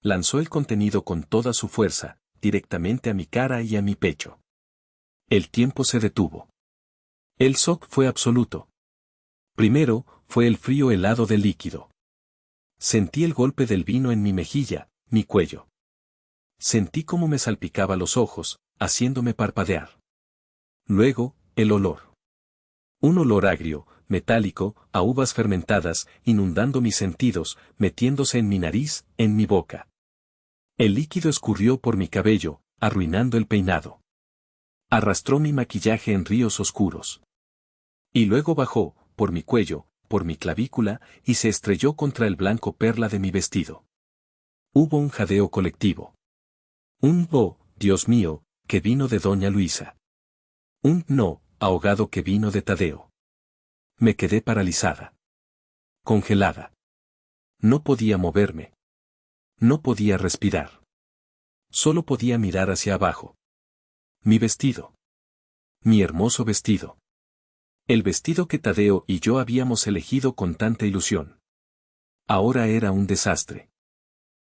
Lanzó el contenido con toda su fuerza, directamente a mi cara y a mi pecho. El tiempo se detuvo. El shock fue absoluto. Primero, fue el frío helado del líquido. Sentí el golpe del vino en mi mejilla, mi cuello. Sentí cómo me salpicaba los ojos, haciéndome parpadear. Luego, el olor. Un olor agrio, metálico, a uvas fermentadas, inundando mis sentidos, metiéndose en mi nariz, en mi boca. El líquido escurrió por mi cabello, arruinando el peinado. Arrastró mi maquillaje en ríos oscuros. Y luego bajó, por mi cuello, por mi clavícula, y se estrelló contra el blanco perla de mi vestido. Hubo un jadeo colectivo. Un "oh, Dios mío", que vino de doña Luisa. Un "no", ahogado que vino de Tadeo. Me quedé paralizada. Congelada. No podía moverme. No podía respirar. Solo podía mirar hacia abajo. Mi vestido. Mi hermoso vestido. El vestido que Tadeo y yo habíamos elegido con tanta ilusión. Ahora era un desastre.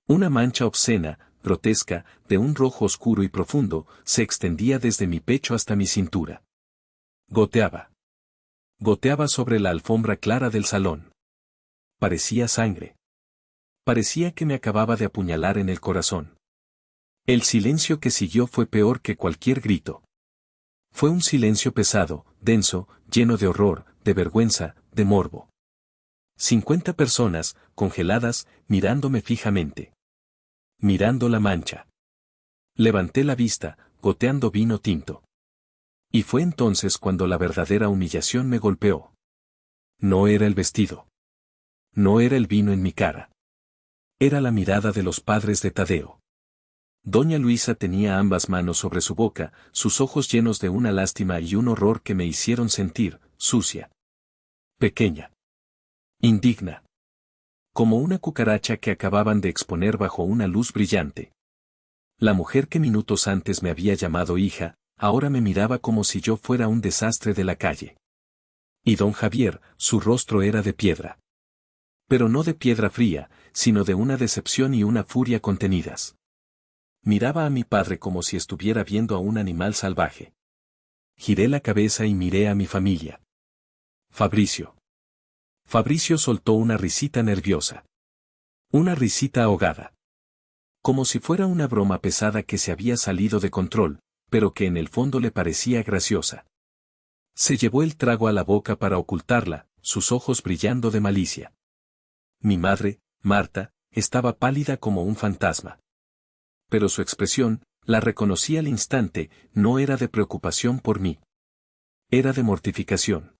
Una mancha obscena, grotesca, de un rojo oscuro y profundo, se extendía desde mi pecho hasta mi cintura. Goteaba. Goteaba sobre la alfombra clara del salón. Parecía sangre. Parecía que me acababa de apuñalar en el corazón. El silencio que siguió fue peor que cualquier grito. Fue un silencio pesado, denso, lleno de horror, de vergüenza, de morbo. 50 personas, congeladas, mirándome fijamente. Mirando la mancha. Levanté la vista, goteando vino tinto. Y fue entonces cuando la verdadera humillación me golpeó. No era el vestido. No era el vino en mi cara. Era la mirada de los padres de Tadeo. Doña Luisa tenía ambas manos sobre su boca, sus ojos llenos de una lástima y un horror que me hicieron sentir, sucia. Pequeña. Indigna. Como una cucaracha que acababan de exponer bajo una luz brillante. La mujer que minutos antes me había llamado hija, ahora me miraba como si yo fuera un desastre de la calle. Y don Javier, su rostro era de piedra. Pero no de piedra fría, sino de una decepción y una furia contenidas. Miraba a mi padre como si estuviera viendo a un animal salvaje. Giré la cabeza y miré a mi familia. Fabricio. Fabricio soltó una risita nerviosa. Una risita ahogada. Como si fuera una broma pesada que se había salido de control, pero que en el fondo le parecía graciosa. Se llevó el trago a la boca para ocultarla, sus ojos brillando de malicia. Mi madre, Marta, estaba pálida como un fantasma. Pero su expresión, la reconocí al instante, no era de preocupación por mí. Era de mortificación.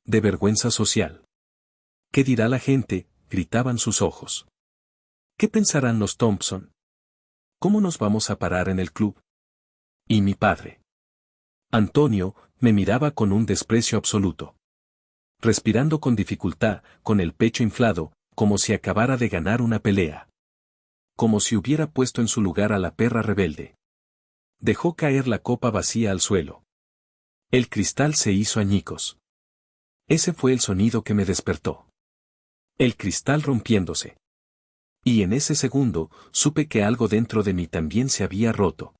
De vergüenza social. ¿Qué dirá la gente?, gritaban sus ojos. ¿Qué pensarán los Thompson? ¿Cómo nos vamos a parar en el club? Y mi padre. Antonio, me miraba con un desprecio absoluto. Respirando con dificultad, con el pecho inflado, como si acabara de ganar una pelea. Como si hubiera puesto en su lugar a la perra rebelde. Dejó caer la copa vacía al suelo. El cristal se hizo añicos. Ese fue el sonido que me despertó. El cristal rompiéndose. Y en ese segundo, supe que algo dentro de mí también se había roto.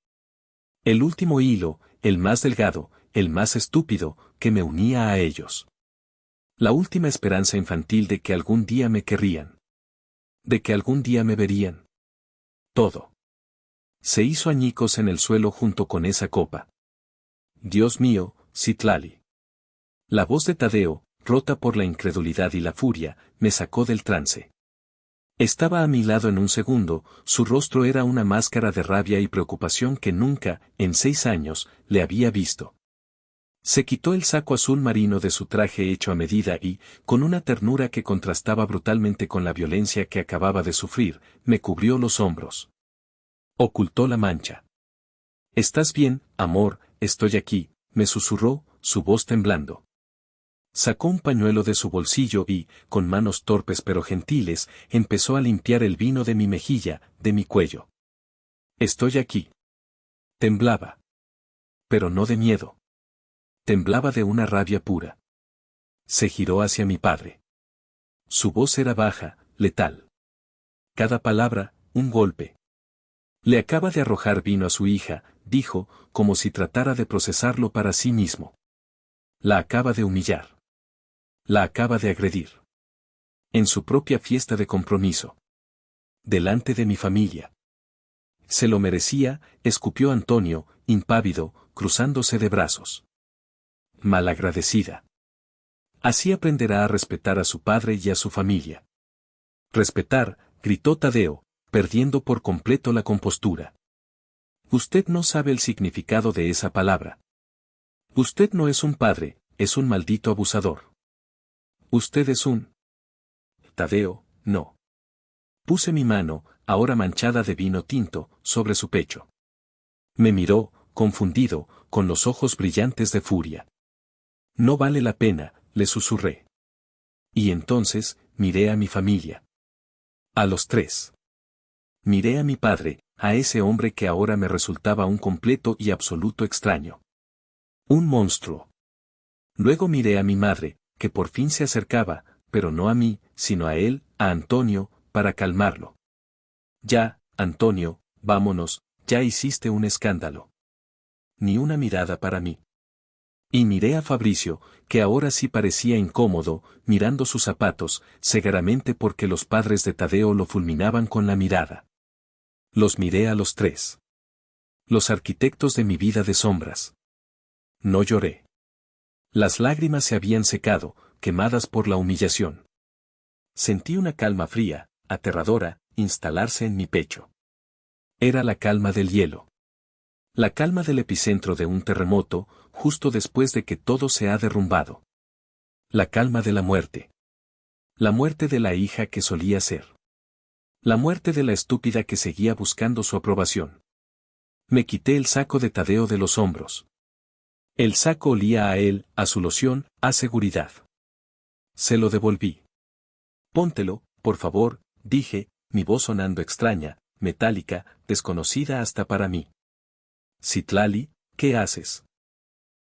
El último hilo, el más delgado, el más estúpido, que me unía a ellos. La última esperanza infantil de que algún día me querrían. De que algún día me verían. Todo. Se hizo añicos en el suelo junto con esa copa. Dios mío, Citlali. La voz de Tadeo, rota por la incredulidad y la furia, me sacó del trance. Estaba a mi lado en un segundo, su rostro era una máscara de rabia y preocupación que nunca, en 6 años, le había visto. Se quitó el saco azul marino de su traje hecho a medida y, con una ternura que contrastaba brutalmente con la violencia que acababa de sufrir, me cubrió los hombros. Ocultó la mancha. «¿Estás bien, amor? Estoy aquí», me susurró, su voz temblando. Sacó un pañuelo de su bolsillo y, con manos torpes pero gentiles, empezó a limpiar el vino de mi mejilla, de mi cuello. «Estoy aquí». Temblaba. Pero no de miedo. Temblaba de una rabia pura. Se giró hacia mi padre. Su voz era baja, letal. Cada palabra, un golpe. «Le acaba de arrojar vino a su hija», dijo, como si tratara de procesarlo para sí mismo. «La acaba de humillar. La acaba de agredir. En su propia fiesta de compromiso. Delante de mi familia. Se lo merecía», escupió Antonio, impávido, cruzándose de brazos. «Malagradecida. Así aprenderá a respetar a su padre y a su familia». «Respetar», gritó Tadeo, perdiendo por completo la compostura. «Usted no sabe el significado de esa palabra. Usted no es un padre, es un maldito abusador. Usted es un...». «Tadeo, no». Puse mi mano, ahora manchada de vino tinto, sobre su pecho. Me miró, confundido, con los ojos brillantes de furia. «No vale la pena», le susurré. Y entonces, miré a mi familia. A los 3. Miré a mi padre, a ese hombre que ahora me resultaba un completo y absoluto extraño. Un monstruo. Luego miré a mi madre, que por fin se acercaba, pero no a mí, sino a él, a Antonio, para calmarlo. «Ya, Antonio, vámonos, ya hiciste un escándalo». Ni una mirada para mí. Y miré a Fabricio, que ahora sí parecía incómodo, mirando sus zapatos, cegaramente porque los padres de Tadeo lo fulminaban con la mirada. Los miré a los 3. Los arquitectos de mi vida de sombras. No lloré. Las lágrimas se habían secado, quemadas por la humillación. Sentí una calma fría, aterradora, instalarse en mi pecho. Era la calma del hielo. La calma del epicentro de un terremoto, justo después de que todo se ha derrumbado. La calma de la muerte. La muerte de la hija que solía ser. La muerte de la estúpida que seguía buscando su aprobación. Me quité el saco de Tadeo de los hombros. El saco olía a él, a su loción, a seguridad. Se lo devolví. «Póntelo, por favor», dije, mi voz sonando extraña, metálica, desconocida hasta para mí. Citlali, ¿qué haces?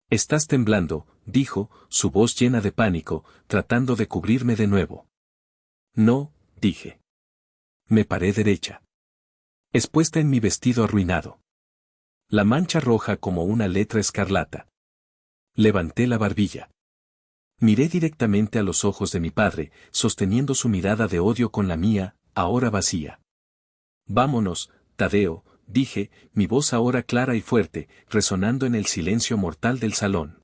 Estás temblando, dijo, su voz llena de pánico, tratando de cubrirme de nuevo. No, dije. Me paré derecha. Expuesta en mi vestido arruinado. La mancha roja como una letra escarlata. Levanté la barbilla. Miré directamente a los ojos de mi padre, sosteniendo su mirada de odio con la mía, ahora vacía. Vámonos, Tadeo, dije, mi voz ahora clara y fuerte, resonando en el silencio mortal del salón.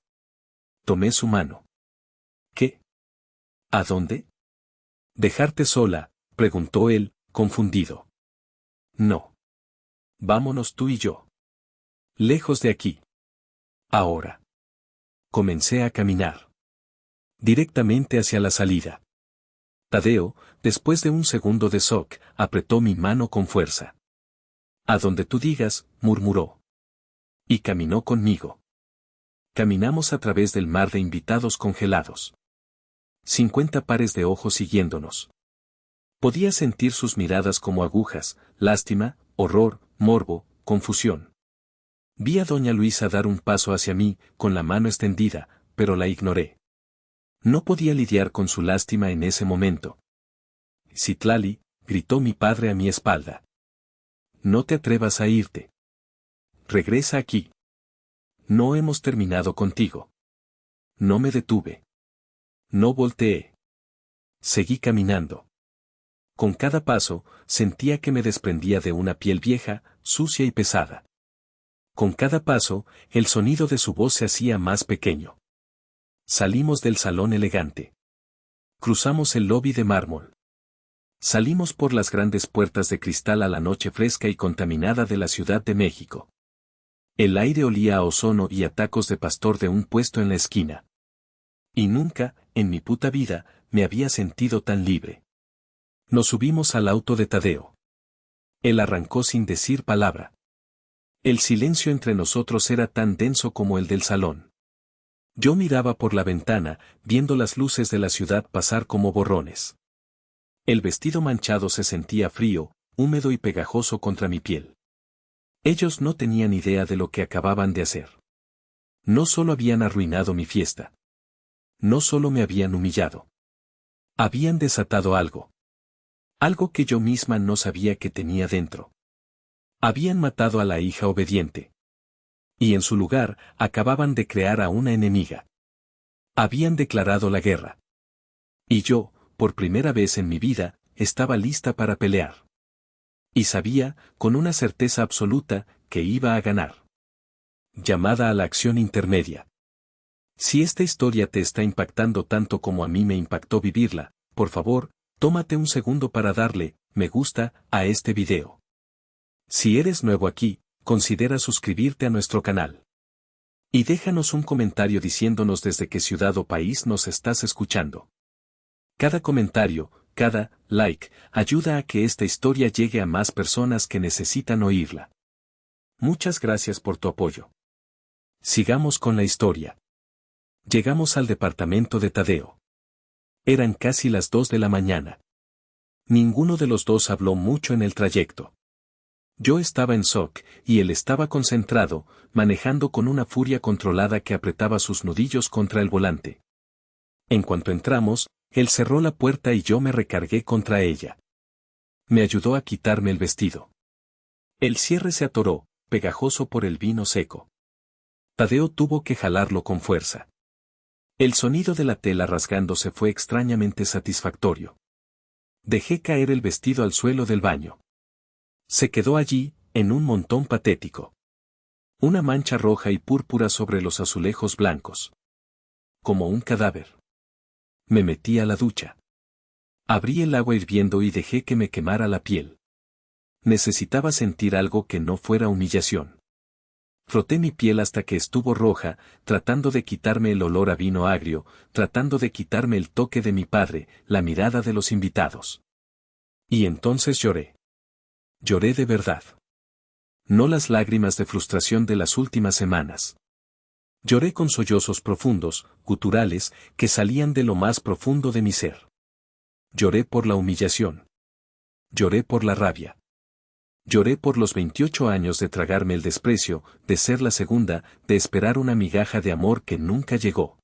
Tomé su mano. ¿Qué? ¿A dónde? ¿Dejarte sola?, preguntó él, confundido. No. Vámonos tú y yo. Lejos de aquí. Ahora. Comencé a caminar. Directamente hacia la salida. Tadeo, después de un segundo de shock, apretó mi mano con fuerza. A donde tú digas, murmuró. Y caminó conmigo. Caminamos a través del mar de invitados congelados. 50 pares de ojos siguiéndonos. Podía sentir sus miradas como agujas, lástima, horror, morbo, confusión. Vi a doña Luisa dar un paso hacia mí, con la mano extendida, pero la ignoré. No podía lidiar con su lástima en ese momento. Citlali, gritó mi padre a mi espalda. No te atrevas a irte. Regresa aquí. No hemos terminado contigo. No me detuve. No volteé. Seguí caminando. Con cada paso, sentía que me desprendía de una piel vieja, sucia y pesada. Con cada paso, el sonido de su voz se hacía más pequeño. Salimos del salón elegante. Cruzamos el lobby de mármol. Salimos por las grandes puertas de cristal a la noche fresca y contaminada de la Ciudad de México. El aire olía a ozono y a tacos de pastor de un puesto en la esquina. Y nunca, en mi puta vida, me había sentido tan libre. Nos subimos al auto de Tadeo. Él arrancó sin decir palabra. El silencio entre nosotros era tan denso como el del salón. Yo miraba por la ventana, viendo las luces de la ciudad pasar como borrones. El vestido manchado se sentía frío, húmedo y pegajoso contra mi piel. Ellos no tenían idea de lo que acababan de hacer. No solo habían arruinado mi fiesta. No solo me habían humillado. Habían desatado algo. Algo que yo misma no sabía que tenía dentro. Habían matado a la hija obediente. Y en su lugar, acababan de crear a una enemiga. Habían declarado la guerra. Y yo, por primera vez en mi vida, estaba lista para pelear. Y sabía, con una certeza absoluta, que iba a ganar. Llamada a la acción intermedia. Si esta historia te está impactando tanto como a mí me impactó vivirla, por favor, tómate un segundo para darle me gusta a este video. Si eres nuevo aquí, considera suscribirte a nuestro canal. Y déjanos un comentario diciéndonos desde qué ciudad o país nos estás escuchando. Cada comentario, cada like, ayuda a que esta historia llegue a más personas que necesitan oírla. Muchas gracias por tu apoyo. Sigamos con la historia. Llegamos al departamento de Tadeo. Eran casi las 2 de la mañana. Ninguno de los dos habló mucho en el trayecto. Yo estaba en shock, y él estaba concentrado, manejando con una furia controlada que apretaba sus nudillos contra el volante. En cuanto entramos, él cerró la puerta y yo me recargué contra ella. Me ayudó a quitarme el vestido. El cierre se atoró, pegajoso por el vino seco. Tadeo tuvo que jalarlo con fuerza. El sonido de la tela rasgándose fue extrañamente satisfactorio. Dejé caer el vestido al suelo del baño. Se quedó allí, en un montón patético. Una mancha roja y púrpura sobre los azulejos blancos. Como un cadáver. Me metí a la ducha. Abrí el agua hirviendo y dejé que me quemara la piel. Necesitaba sentir algo que no fuera humillación. Froté mi piel hasta que estuvo roja, tratando de quitarme el olor a vino agrio, tratando de quitarme el toque de mi padre, la mirada de los invitados. Y entonces lloré. Lloré de verdad. No las lágrimas de frustración de las últimas semanas. Lloré con sollozos profundos, guturales, que salían de lo más profundo de mi ser. Lloré por la humillación. Lloré por la rabia. Lloré por los 28 años de tragarme el desprecio, de ser la segunda, de esperar una migaja de amor que nunca llegó.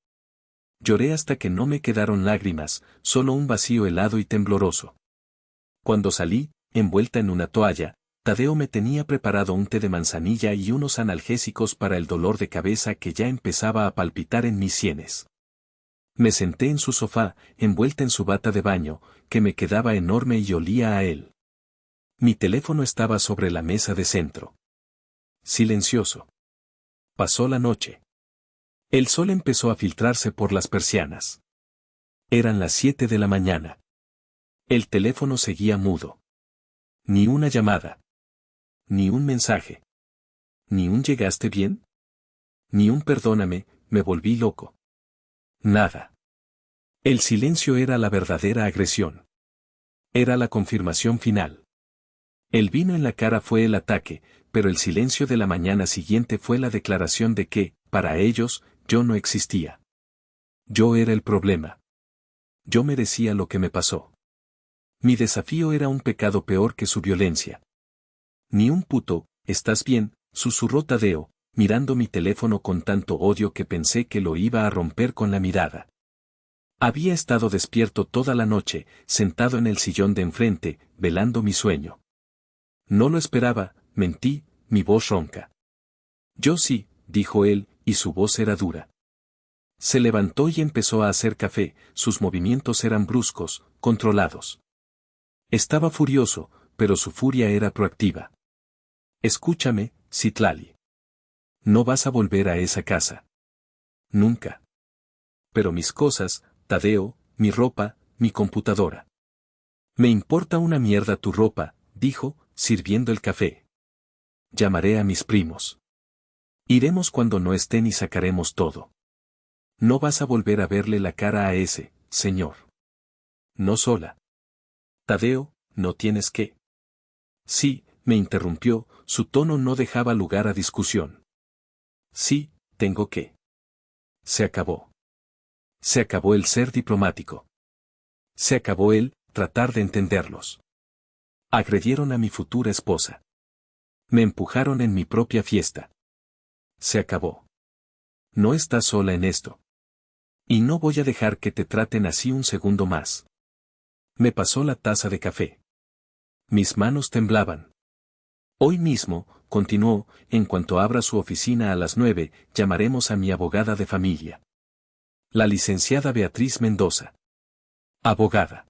Lloré hasta que no me quedaron lágrimas, solo un vacío helado y tembloroso. Cuando salí, envuelta en una toalla, Tadeo me tenía preparado un té de manzanilla y unos analgésicos para el dolor de cabeza que ya empezaba a palpitar en mis sienes. Me senté en su sofá, envuelta en su bata de baño, que me quedaba enorme y olía a él. Mi teléfono estaba sobre la mesa de centro. Silencioso. Pasó la noche. El sol empezó a filtrarse por las persianas. Eran las 7 de la mañana. El teléfono seguía mudo. Ni una llamada. Ni un mensaje. Ni un ¿llegaste bien? Ni un perdóname, me volví loco. Nada. El silencio era la verdadera agresión. Era la confirmación final. El vino en la cara fue el ataque, pero el silencio de la mañana siguiente fue la declaración de que, para ellos, yo no existía. Yo era el problema. Yo merecía lo que me pasó. Mi desafío era un pecado peor que su violencia. Ni un puto, ¿estás bien?, susurró Tadeo, mirando mi teléfono con tanto odio que pensé que lo iba a romper con la mirada. Había estado despierto toda la noche, sentado en el sillón de enfrente, velando mi sueño. No lo esperaba, mentí, mi voz ronca. Yo sí, dijo él, y su voz era dura. Se levantó y empezó a hacer café, sus movimientos eran bruscos, controlados. Estaba furioso, pero su furia era proactiva. Escúchame, Citlali. No vas a volver a esa casa. Nunca. Pero mis cosas, Tadeo, mi ropa, mi computadora. Me importa una mierda tu ropa, dijo, sirviendo el café. Llamaré a mis primos. Iremos cuando no estén y sacaremos todo. No vas a volver a verle la cara a ese, señor. No sola. Tadeo, no tienes que. Sí, me interrumpió, su tono no dejaba lugar a discusión. Sí, tengo que. Se acabó. Se acabó el ser diplomático. Se acabó el tratar de entenderlos. Agredieron a mi futura esposa. Me empujaron en mi propia fiesta. Se acabó. No estás sola en esto. Y no voy a dejar que te traten así un segundo más. Me pasó la taza de café. Mis manos temblaban. Hoy mismo, continuó, en cuanto abra su oficina a las 9, llamaremos a mi abogada de familia. La licenciada Beatriz Mendoza. Abogada.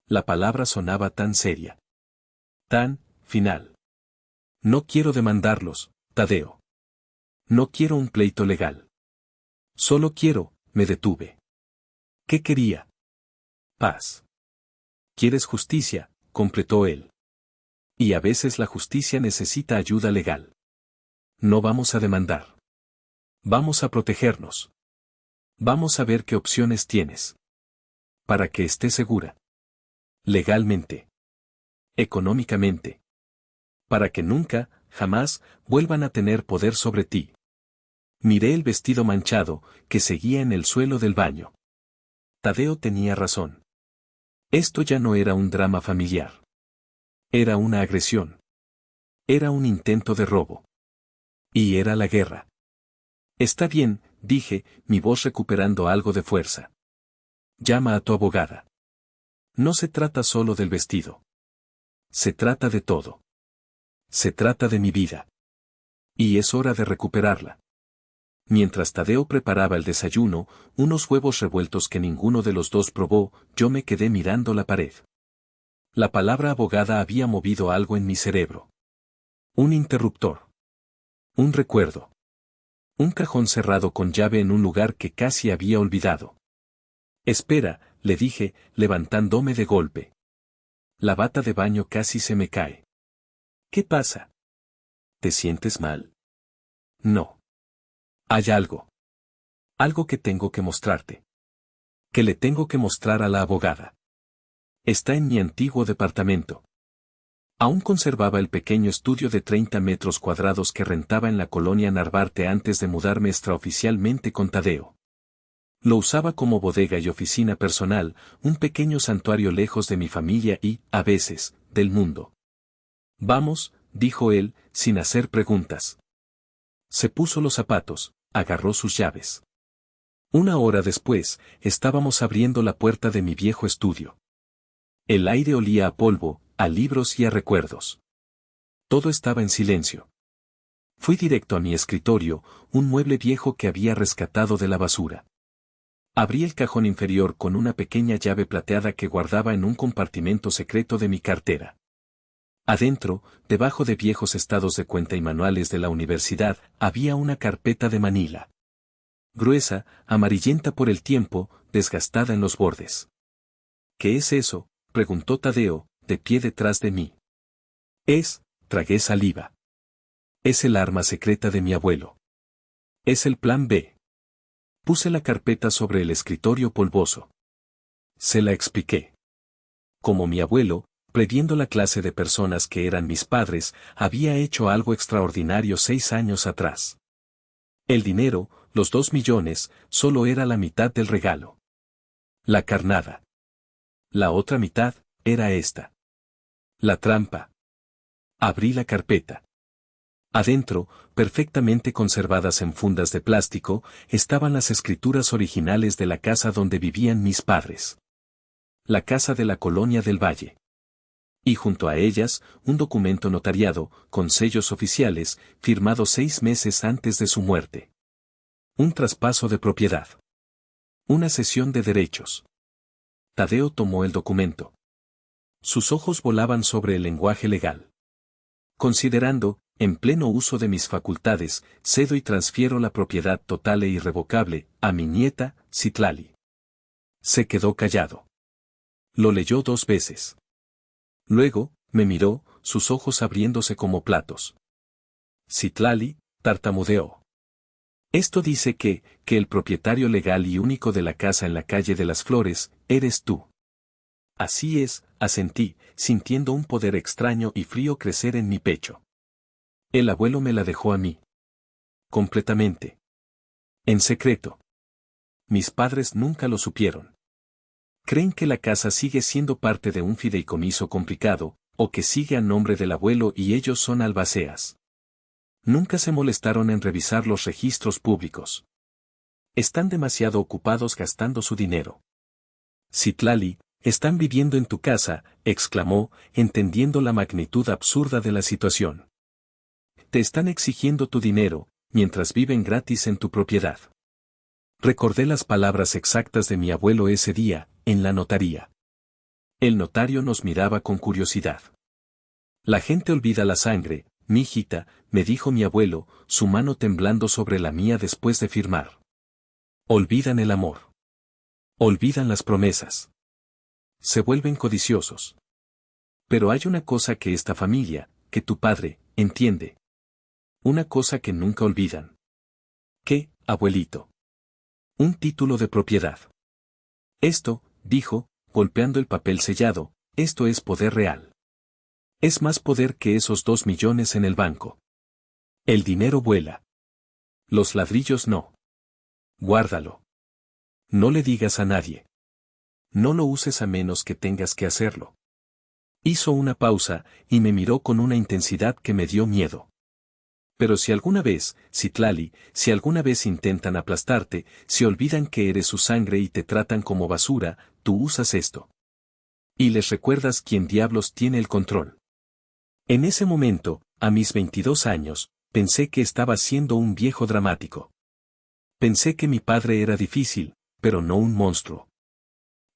La palabra sonaba tan seria. Tan, final. No quiero demandarlos, Tadeo. No quiero un pleito legal. Solo quiero, me detuve. ¿Qué quería? Paz. ¿Quieres justicia?, completó él. Y a veces la justicia necesita ayuda legal. No vamos a demandar. Vamos a protegernos. Vamos a ver qué opciones tienes. Para que estés segura. Legalmente. Económicamente. Para que nunca, jamás, vuelvan a tener poder sobre ti. Miré el vestido manchado, que seguía en el suelo del baño. Tadeo tenía razón. Esto ya no era un drama familiar. Era una agresión. Era un intento de robo. Y era la guerra. Está bien, dije, mi voz recuperando algo de fuerza. Llama a tu abogada. No se trata solo del vestido. Se trata de todo. Se trata de mi vida. Y es hora de recuperarla. Mientras Tadeo preparaba el desayuno, unos huevos revueltos que ninguno de los dos probó, yo me quedé mirando la pared. La palabra abogada había movido algo en mi cerebro. Un interruptor. Un recuerdo. Un cajón cerrado con llave en un lugar que casi había olvidado. Espera, le dije, levantándome de golpe. La bata de baño casi se me cae. ¿Qué pasa? ¿Te sientes mal? No. Hay algo. Algo que tengo que mostrarte. Que le tengo que mostrar a la abogada. Está en mi antiguo departamento. Aún conservaba el pequeño estudio de 30 metros cuadrados que rentaba en la colonia Narvarte antes de mudarme extraoficialmente con Tadeo. Lo usaba como bodega y oficina personal, un pequeño santuario lejos de mi familia y, a veces, del mundo. Vamos, dijo él, sin hacer preguntas. Se puso los zapatos, agarró sus llaves. Una hora después, estábamos abriendo la puerta de mi viejo estudio. El aire olía a polvo, a libros y a recuerdos. Todo estaba en silencio. Fui directo a mi escritorio, un mueble viejo que había rescatado de la basura. Abrí el cajón inferior con una pequeña llave plateada que guardaba en un compartimento secreto de mi cartera. Adentro, debajo de viejos estados de cuenta y manuales de la universidad, había una carpeta de manila. Gruesa, amarillenta por el tiempo, desgastada en los bordes. ¿Qué es eso?, preguntó Tadeo, de pie detrás de mí. Tragué saliva. Es el arma secreta de mi abuelo. Es el plan B. Puse la carpeta sobre el escritorio polvoso. Se la expliqué. Como mi abuelo, previendo la clase de personas que eran mis padres, había hecho algo extraordinario 6 años atrás. El dinero, los 2 millones, solo era la mitad del regalo. La carnada. La otra mitad, era esta. La trampa. Abrí la carpeta. Adentro, perfectamente conservadas en fundas de plástico, estaban las escrituras originales de la casa donde vivían mis padres. La casa de la Colonia del Valle. Y junto a ellas, un documento notariado, con sellos oficiales, firmado 6 meses antes de su muerte. Un traspaso de propiedad. Una cesión de derechos. Tadeo tomó el documento. Sus ojos volaban sobre el lenguaje legal. Considerando, en pleno uso de mis facultades, cedo y transfiero la propiedad total e irrevocable, a mi nieta, Citlali. Se quedó callado. Lo leyó 2 veces. Luego, me miró, sus ojos abriéndose como platos. Citlali, tartamudeó. Esto dice que el propietario legal y único de la casa en la calle de las Flores, eres tú. Así es, asentí, sintiendo un poder extraño y frío crecer en mi pecho. El abuelo me la dejó a mí. Completamente. En secreto. Mis padres nunca lo supieron. Creen que la casa sigue siendo parte de un fideicomiso complicado, o que sigue a nombre del abuelo y ellos son albaceas. Nunca se molestaron en revisar los registros públicos. Están demasiado ocupados gastando su dinero. Citlali, están viviendo en tu casa, exclamó, entendiendo la magnitud absurda de la situación. Te están exigiendo tu dinero, mientras viven gratis en tu propiedad. Recordé las palabras exactas de mi abuelo ese día, en la notaría. El notario nos miraba con curiosidad. La gente olvida la sangre, mijita, me dijo mi abuelo, su mano temblando sobre la mía después de firmar. Olvidan el amor. Olvidan las promesas. Se vuelven codiciosos. Pero hay una cosa que esta familia, que tu padre, entiende. Una cosa que nunca olvidan. ¿Qué, abuelito? Un título de propiedad. Esto, dijo, golpeando el papel sellado, esto es poder real. Es más poder que esos 2 millones en el banco. El dinero vuela. Los ladrillos no. Guárdalo. No le digas a nadie. No lo uses a menos que tengas que hacerlo. Hizo una pausa, y me miró con una intensidad que me dio miedo. Pero si alguna vez, Citlali, si alguna vez intentan aplastarte, si olvidan que eres su sangre y te tratan como basura, tú usas esto. Y les recuerdas quién diablos tiene el control. En ese momento, a mis 22 años, pensé que estaba siendo un viejo dramático. Pensé que mi padre era difícil, pero no un monstruo.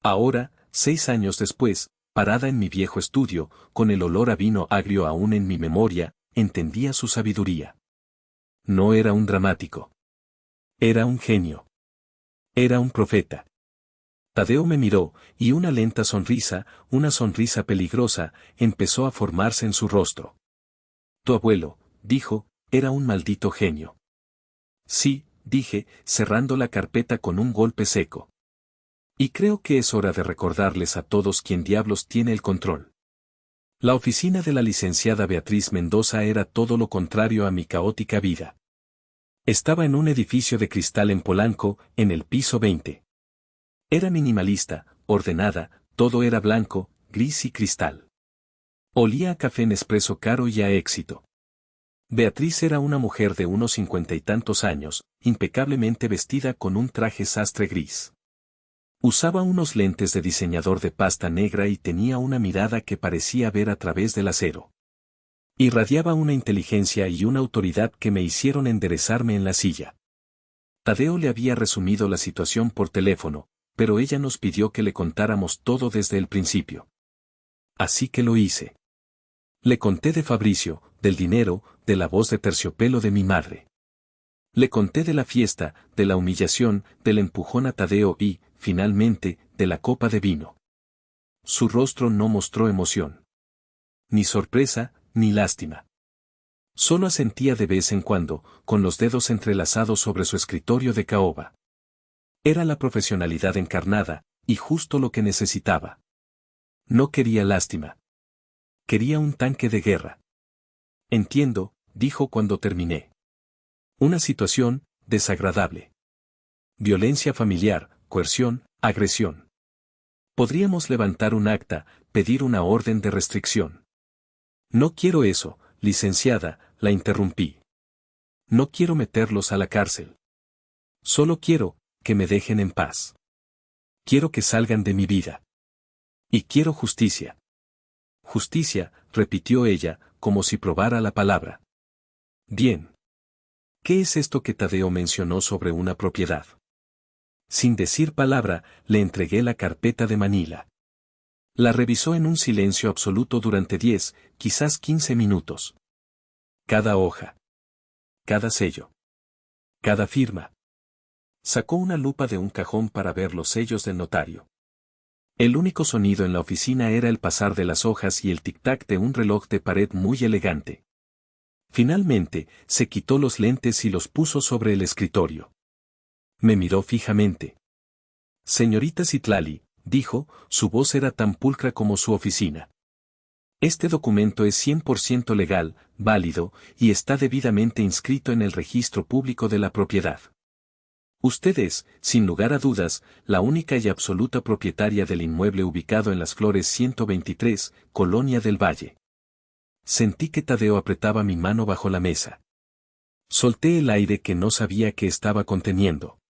Ahora, 6 años después, parada en mi viejo estudio, con el olor a vino agrio aún en mi memoria, entendía su sabiduría. No era un dramático. Era un genio. Era un profeta. Tadeo me miró, y una lenta sonrisa, una sonrisa peligrosa, empezó a formarse en su rostro. Tu abuelo, dijo, era un maldito genio. Sí, dije, cerrando la carpeta con un golpe seco. Y creo que es hora de recordarles a todos quién diablos tiene el control. La oficina de la licenciada Beatriz Mendoza era todo lo contrario a mi caótica vida. Estaba en un edificio de cristal en Polanco, en el piso 20. Era minimalista, ordenada, todo era blanco, gris y cristal. Olía a café Nespresso caro y a éxito. Beatriz era una mujer de unos 50 y tantos años, impecablemente vestida con un traje sastre gris. Usaba unos lentes de diseñador de pasta negra y tenía una mirada que parecía ver a través del acero. Irradiaba una inteligencia y una autoridad que me hicieron enderezarme en la silla. Tadeo le había resumido la situación por teléfono, pero ella nos pidió que le contáramos todo desde el principio. Así que lo hice. Le conté de Fabricio, del dinero, de la voz de terciopelo de mi madre. Le conté de la fiesta, de la humillación, del empujón a Tadeo y, finalmente, de la copa de vino. Su rostro no mostró emoción. Ni sorpresa, ni lástima. Solo asentía de vez en cuando, con los dedos entrelazados sobre su escritorio de caoba. Era la profesionalidad encarnada, y justo lo que necesitaba. No quería lástima. Quería un tanque de guerra. Entiendo, dijo cuando terminé. Una situación, desagradable. Violencia familiar, coerción, agresión. Podríamos levantar un acta, pedir una orden de restricción. No quiero eso, licenciada, la interrumpí. No quiero meterlos a la cárcel. Solo quiero, que me dejen en paz. Quiero que salgan de mi vida. Y quiero justicia. Justicia, repitió ella, como si probara la palabra. Bien. ¿Qué es esto que Tadeo mencionó sobre una propiedad? Sin decir palabra, le entregué la carpeta de Manila. La revisó en un silencio absoluto durante 10, quizás 15 minutos. Cada hoja. Cada sello. Cada firma. Sacó una lupa de un cajón para ver los sellos del notario. El único sonido en la oficina era el pasar de las hojas y el tic-tac de un reloj de pared muy elegante. Finalmente, se quitó los lentes y los puso sobre el escritorio. Me miró fijamente. Señorita Citlali, dijo, su voz era tan pulcra como su oficina. Este documento es 100% legal, válido, y está debidamente inscrito en el registro público de la propiedad. Usted es, sin lugar a dudas, la única y absoluta propietaria del inmueble ubicado en Las Flores 123, Colonia del Valle. Sentí que Tadeo apretaba mi mano bajo la mesa. Solté el aire que no sabía que estaba conteniendo.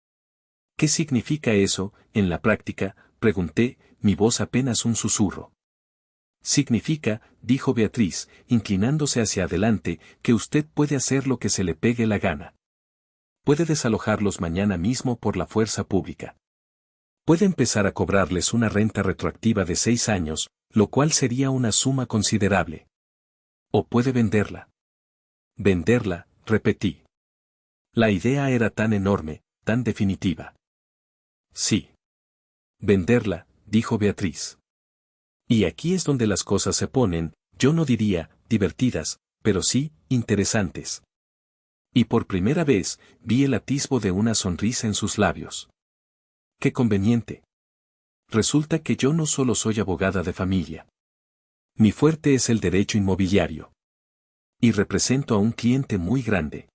¿Qué significa eso, en la práctica?, pregunté, mi voz apenas un susurro. Significa, dijo Beatriz, inclinándose hacia adelante, que usted puede hacer lo que se le pegue la gana. Puede desalojarlos mañana mismo por la fuerza pública. Puede empezar a cobrarles una renta retroactiva de 6 años, lo cual sería una suma considerable. O puede venderla. Venderla, repetí. La idea era tan enorme, tan definitiva. Sí. Venderla, dijo Beatriz. Y aquí es donde las cosas se ponen, yo no diría, divertidas, pero sí, interesantes. Y por primera vez, vi el atisbo de una sonrisa en sus labios. ¡Qué conveniente! Resulta que yo no solo soy abogada de familia. Mi fuerte es el derecho inmobiliario. Y represento a un cliente muy grande.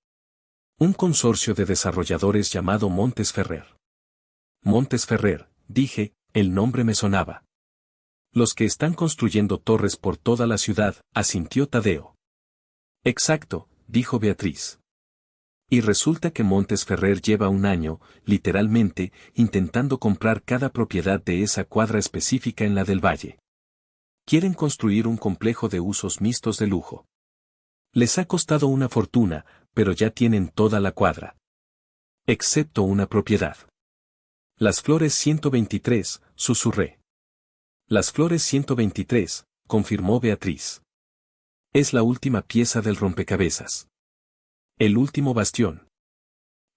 Un consorcio de desarrolladores llamado Montes Ferrer. Montes Ferrer, dije, el nombre me sonaba. Los que están construyendo torres por toda la ciudad, asintió Tadeo. Exacto, dijo Beatriz. Y resulta que Montes Ferrer lleva un año, literalmente, intentando comprar cada propiedad de esa cuadra específica en la del Valle. Quieren construir un complejo de usos mixtos de lujo. Les ha costado una fortuna, pero ya tienen toda la cuadra. Excepto una propiedad. Las Flores 123, susurré. Las Flores 123, confirmó Beatriz. Es la última pieza del rompecabezas. El último bastión.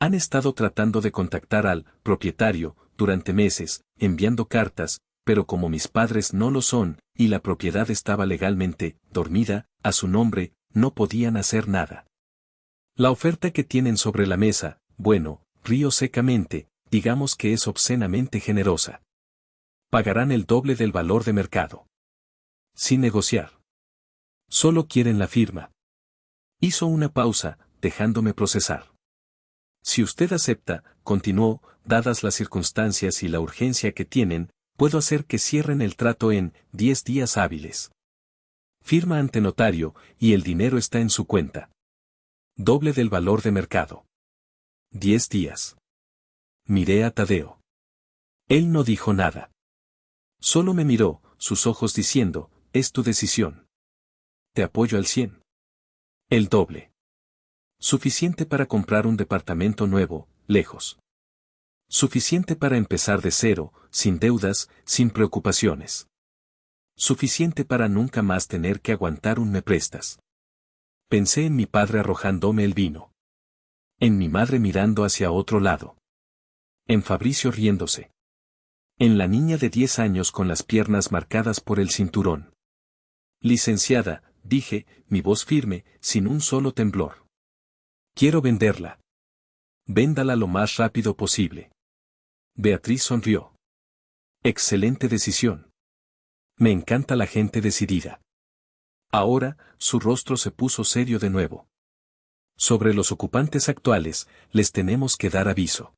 Han estado tratando de contactar al propietario durante meses, enviando cartas, pero como mis padres no lo son, y la propiedad estaba legalmente dormida a su nombre, no podían hacer nada. La oferta que tienen sobre la mesa, bueno, río secamente, digamos que es obscenamente generosa. Pagarán el doble del valor de mercado. Sin negociar. Solo quieren la firma. Hizo una pausa, dejándome procesar. Si usted acepta, continuó, dadas las circunstancias y la urgencia que tienen, puedo hacer que cierren el trato en 10 días hábiles. Firma ante notario, y el dinero está en su cuenta. Doble del valor de mercado. 10 días. Miré a Tadeo. Él no dijo nada. Solo me miró, sus ojos diciendo, es tu decisión. Te apoyo al 100. El doble. Suficiente para comprar un departamento nuevo, lejos. Suficiente para empezar de cero, sin deudas, sin preocupaciones. Suficiente para nunca más tener que aguantar un me prestas. Pensé en mi padre arrojándome el vino. En mi madre mirando hacia otro lado. En Fabricio riéndose. En la niña de 10 años con las piernas marcadas por el cinturón. Licenciada, dije, mi voz firme, sin un solo temblor. Quiero venderla. Véndala lo más rápido posible. Beatriz sonrió. Excelente decisión. Me encanta la gente decidida. Ahora, su rostro se puso serio de nuevo. Sobre los ocupantes actuales, les tenemos que dar aviso.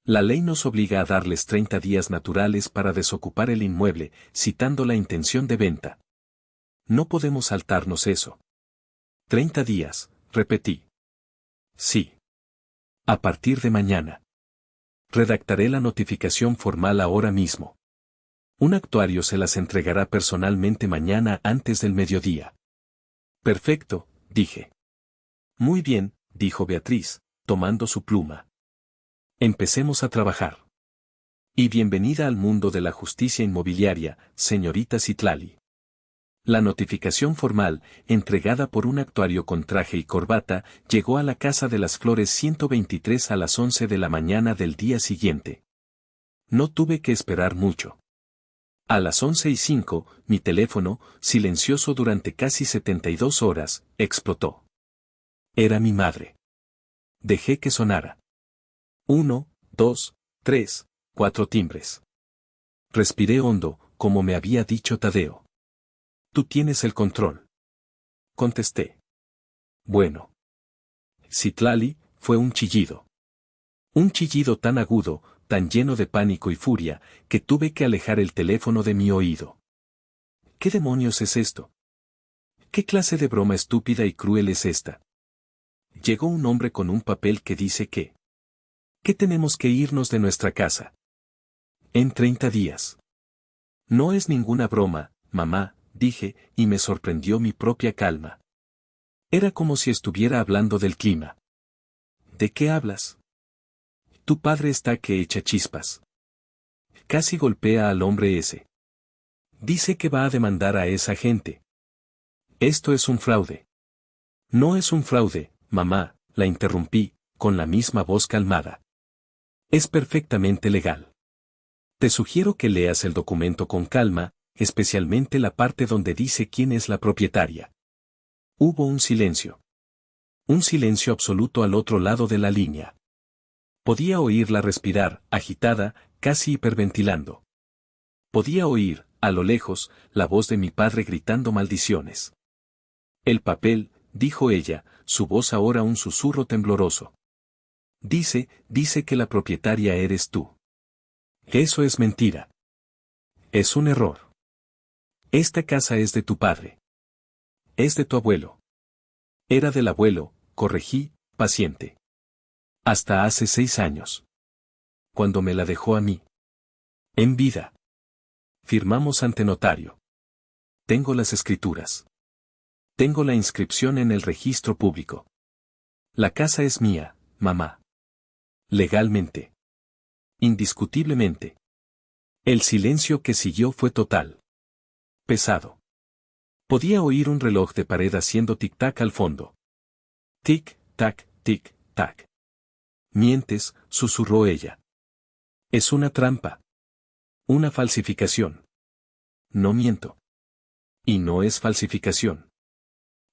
La ley nos obliga a darles 30 días naturales para desocupar el inmueble, citando la intención de venta. No podemos saltarnos eso. 30 días, repetí. Sí. A partir de mañana. Redactaré la notificación formal ahora mismo. Un actuario se las entregará personalmente mañana antes del mediodía. Perfecto, dije. Muy bien, dijo Beatriz, tomando su pluma. Empecemos a trabajar. Y bienvenida al mundo de la justicia inmobiliaria, señorita Citlali. La notificación formal, entregada por un actuario con traje y corbata, llegó a la Casa de las Flores 123 a las 11 de la mañana del día siguiente. No tuve que esperar mucho. A las 11:05, mi teléfono, silencioso durante casi 72 horas, explotó. Era mi madre. Dejé que sonara. 1, 2, 3, 4 timbres. Respiré hondo, como me había dicho Tadeo. Tú tienes el control. Contesté. Bueno. Citlali, fue un chillido. Un chillido tan agudo, tan lleno de pánico y furia, que tuve que alejar el teléfono de mi oído. ¿Qué demonios es esto? ¿Qué clase de broma estúpida y cruel es esta? Llegó un hombre con un papel que dice que tenemos que irnos de nuestra casa. En 30 días. No es ninguna broma, mamá, dije, y me sorprendió mi propia calma. Era como si estuviera hablando del clima. ¿De qué hablas? Tu padre está que echa chispas. Casi golpea al hombre ese. Dice que va a demandar a esa gente. Esto es un fraude. No es un fraude, mamá, la interrumpí, con la misma voz calmada. Es perfectamente legal. Te sugiero que leas el documento con calma, especialmente la parte donde dice quién es la propietaria. Hubo un silencio. Un silencio absoluto al otro lado de la línea. Podía oírla respirar, agitada, casi hiperventilando. Podía oír, a lo lejos, la voz de mi padre gritando maldiciones. El papel, dijo ella, su voz ahora un susurro tembloroso. Dice que la propietaria eres tú. Eso es mentira. Es un error. Esta casa es de tu padre. Es de tu abuelo. Era del abuelo, corregí, paciente. Hasta hace 6 años. Cuando me la dejó a mí. En vida. Firmamos ante notario. Tengo las escrituras. Tengo la inscripción en el registro público. La casa es mía, mamá. Legalmente. Indiscutiblemente. El silencio que siguió fue total. Pesado. Podía oír un reloj de pared haciendo tic-tac al fondo. Tic-tac, tic-tac. Mientes, susurró ella. Es una trampa. Una falsificación. No miento. Y no es falsificación.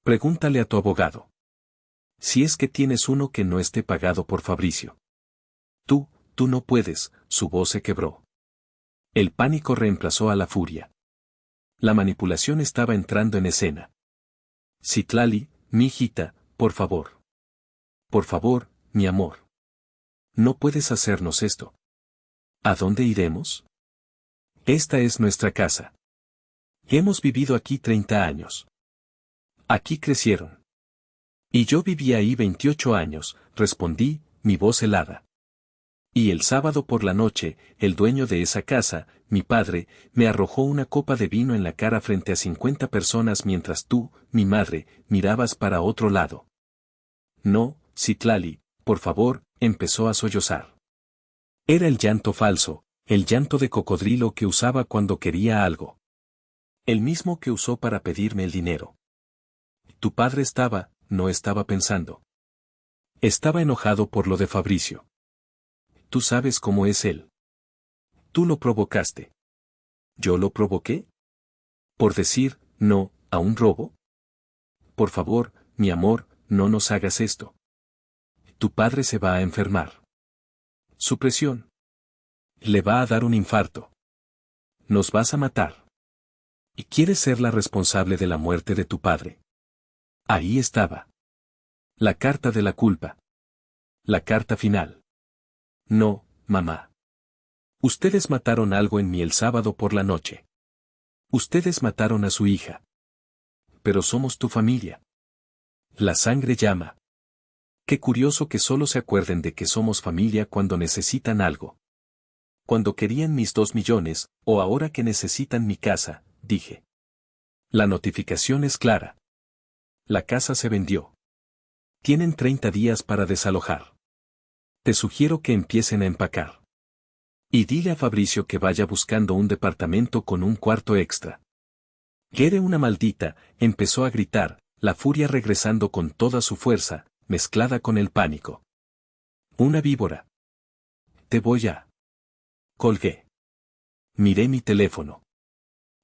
Pregúntale a tu abogado. Si es que tienes uno que no esté pagado por Fabricio. Tú no puedes, su voz se quebró. El pánico reemplazó a la furia. La manipulación estaba entrando en escena. Citlali, mi hijita, por favor. Por favor, mi amor. No puedes hacernos esto. ¿A dónde iremos? Esta es nuestra casa. Hemos vivido aquí 30 años. Aquí crecieron. Y yo viví ahí 28 años, respondí, mi voz helada. Y el sábado por la noche, el dueño de esa casa, mi padre, me arrojó una copa de vino en la cara frente a 50 personas mientras tú, mi madre, mirabas para otro lado. No, Citlali, por favor, empezó a sollozar. Era el llanto falso, el llanto de cocodrilo que usaba cuando quería algo. El mismo que usó para pedirme el dinero. Tu padre no estaba pensando. Estaba enojado por lo de Fabricio. Tú sabes cómo es él. Tú lo provocaste. ¿Yo lo provoqué? Por decir, no, a un robo. Por favor, mi amor, no nos hagas esto. Tu padre se va a enfermar. Su presión. Le va a dar un infarto. Nos vas a matar. ¿Y quieres ser la responsable de la muerte de tu padre? Ahí estaba. La carta de la culpa. La carta final. No, mamá. Ustedes mataron algo en mí el sábado por la noche. Ustedes mataron a su hija. Pero somos tu familia. La sangre llama. Qué curioso que solo se acuerden de que somos familia cuando necesitan algo. Cuando querían mis 2 millones, o ahora que necesitan mi casa, dije. La notificación es clara. La casa se vendió. Tienen 30 días para desalojar. Te sugiero que empiecen a empacar. Y dile a Fabricio que vaya buscando un departamento con un cuarto extra. Quiere una maldita, empezó a gritar, la furia regresando con toda su fuerza, mezclada con el pánico. Una víbora. Te voy a... Colgué. Miré mi teléfono.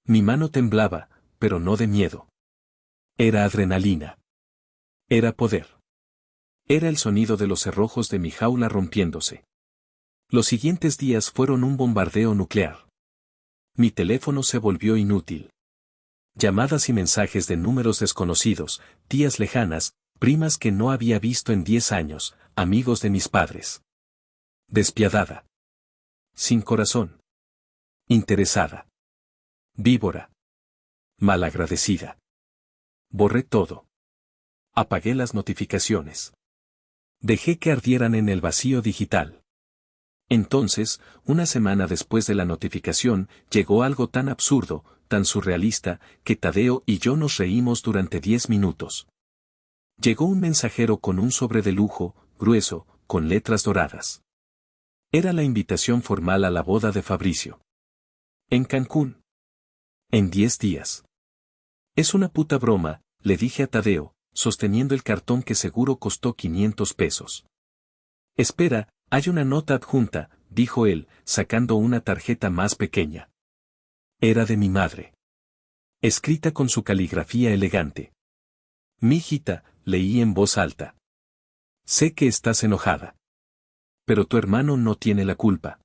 Mi mano temblaba, pero no de miedo. Era adrenalina. Era poder. Era el sonido de los cerrojos de mi jaula rompiéndose. Los siguientes días fueron un bombardeo nuclear. Mi teléfono se volvió inútil. Llamadas y mensajes de números desconocidos, tías lejanas, primas que no había visto en 10 años, amigos de mis padres. Despiadada. Sin corazón. Interesada. Víbora. Malagradecida. Borré todo. Apagué las notificaciones. Dejé que ardieran en el vacío digital. Entonces, una semana después de la notificación, llegó algo tan absurdo, tan surrealista, que Tadeo y yo nos reímos durante 10 minutos. Llegó un mensajero con un sobre de lujo, grueso, con letras doradas. Era la invitación formal a la boda de Fabricio. En Cancún. En 10 días. Es una puta broma, le dije a Tadeo, sosteniendo el cartón que seguro costó 500 pesos. Espera, hay una nota adjunta, dijo él, sacando una tarjeta más pequeña. Era de mi madre. Escrita con su caligrafía elegante. Mijita, leí en voz alta. Sé que estás enojada. Pero tu hermano no tiene la culpa.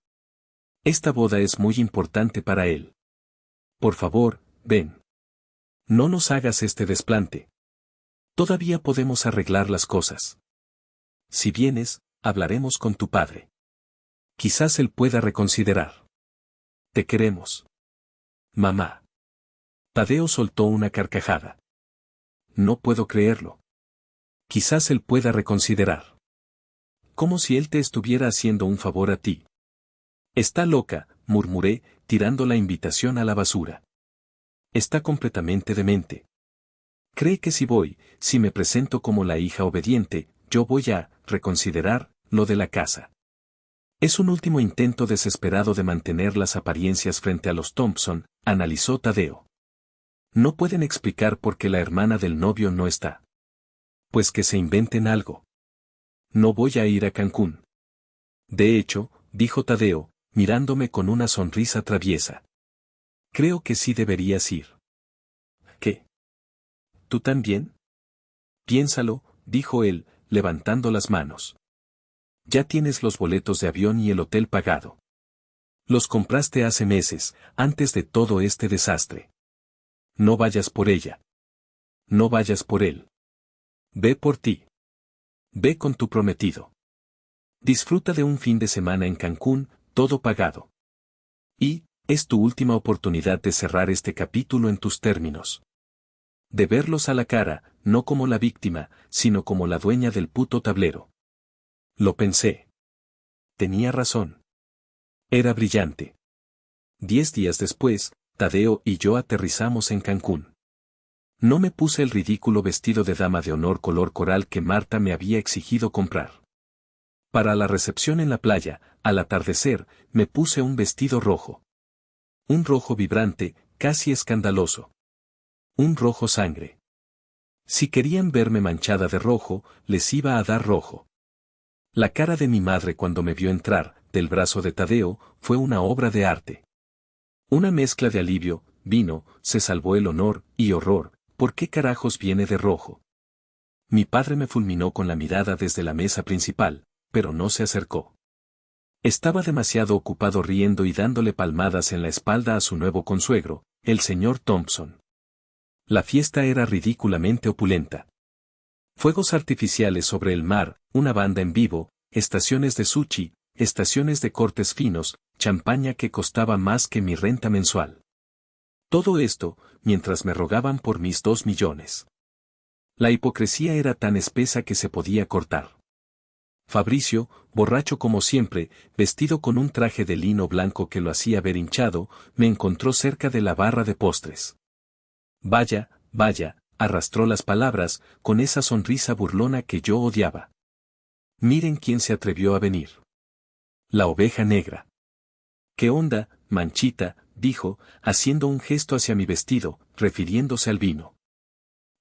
Esta boda es muy importante para él. Por favor, ven. No nos hagas este desplante. Todavía podemos arreglar las cosas. Si vienes, hablaremos con tu padre. Quizás él pueda reconsiderar. Te queremos. Mamá. Tadeo soltó una carcajada. No puedo creerlo. Quizás él pueda reconsiderar. Como si él te estuviera haciendo un favor a ti. Está loca, murmuré, tirando la invitación a la basura. Está completamente demente. Cree que si me presento como la hija obediente, yo voy a reconsiderar lo de la casa. Es un último intento desesperado de mantener las apariencias frente a los Thompson, analizó Tadeo. No pueden explicar por qué la hermana del novio no está. Pues que se inventen algo. No voy a ir a Cancún. De hecho, dijo Tadeo, mirándome con una sonrisa traviesa. Creo que sí deberías ir. ¿Qué? ¿Tú también? Piénsalo, dijo él, levantando las manos. Ya tienes los boletos de avión y el hotel pagado. Los compraste hace meses, antes de todo este desastre. No vayas por ella. No vayas por él. Ve por ti. Ve con tu prometido. Disfruta de un fin de semana en Cancún, todo pagado. Y, Es tu última oportunidad de cerrar este capítulo en tus términos. De verlos a la cara, no como la víctima, sino como la dueña del puto tablero. Lo pensé. Tenía razón. Era brillante. 10 días después, Tadeo y yo aterrizamos en Cancún. No me puse el ridículo vestido de dama de honor color coral que Marta me había exigido comprar. Para la recepción en la playa, al atardecer, me puse un vestido rojo. Un rojo vibrante, casi escandaloso. Un rojo sangre. Si querían verme manchada de rojo, les iba a dar rojo. La cara de mi madre cuando me vio entrar, del brazo de Tadeo, fue una obra de arte. Una mezcla de alivio, vino, se salvó el honor y horror, ¿por qué carajos viene de rojo? Mi padre me fulminó con la mirada desde la mesa principal, pero no se acercó. Estaba demasiado ocupado riendo y dándole palmadas en la espalda a su nuevo consuegro, el señor Thompson. La fiesta era ridículamente opulenta. Fuegos artificiales sobre el mar, una banda en vivo, estaciones de sushi, estaciones de cortes finos, champaña que costaba más que mi renta mensual. Todo esto, mientras me rogaban por mis 2 millones. La hipocresía era tan espesa que se podía cortar. Fabricio, borracho como siempre, vestido con un traje de lino blanco que lo hacía ver hinchado, me encontró cerca de la barra de postres. Vaya, vaya, arrastró las palabras, con esa sonrisa burlona que yo odiaba. Miren quién se atrevió a venir. La oveja negra. ¿Qué onda, Manchita?, dijo, haciendo un gesto hacia mi vestido, refiriéndose al vino.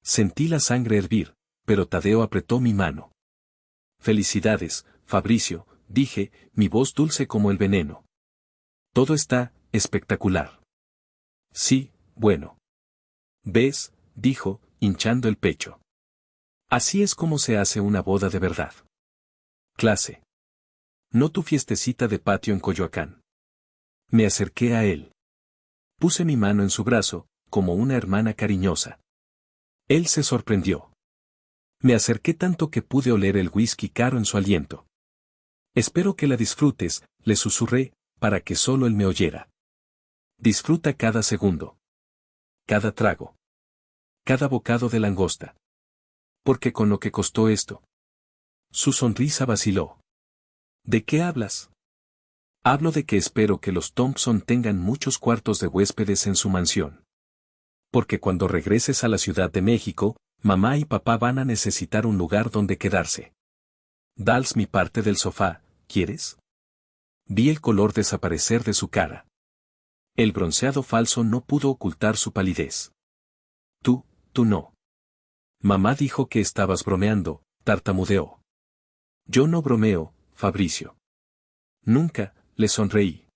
Sentí la sangre hervir, pero Tadeo apretó mi mano. Felicidades, Fabricio, dije, mi voz dulce como el veneno. Todo está espectacular. Sí, bueno. ¿Ves?, dijo, hinchando el pecho. Así es como se hace una boda de verdad. Clase. No tu fiestecita de patio en Coyoacán. Me acerqué a él. Puse mi mano en su brazo, como una hermana cariñosa. Él se sorprendió. Me acerqué tanto que pude oler el whisky caro en su aliento. Espero que la disfrutes, le susurré, para que solo él me oyera. Disfruta cada segundo. Cada trago. Cada bocado de langosta. Porque con lo que costó esto. Su sonrisa vaciló. ¿De qué hablas? Hablo de que espero que los Thompson tengan muchos cuartos de huéspedes en su mansión. Porque cuando regreses a la Ciudad de México, mamá y papá van a necesitar un lugar donde quedarse. Dals mi parte del sofá, ¿quieres? Vi el color desaparecer de su cara. El bronceado falso no pudo ocultar su palidez. Tú no. Mamá dijo que estabas bromeando, tartamudeó. Yo no bromeo, Fabricio. Nunca, le sonreí.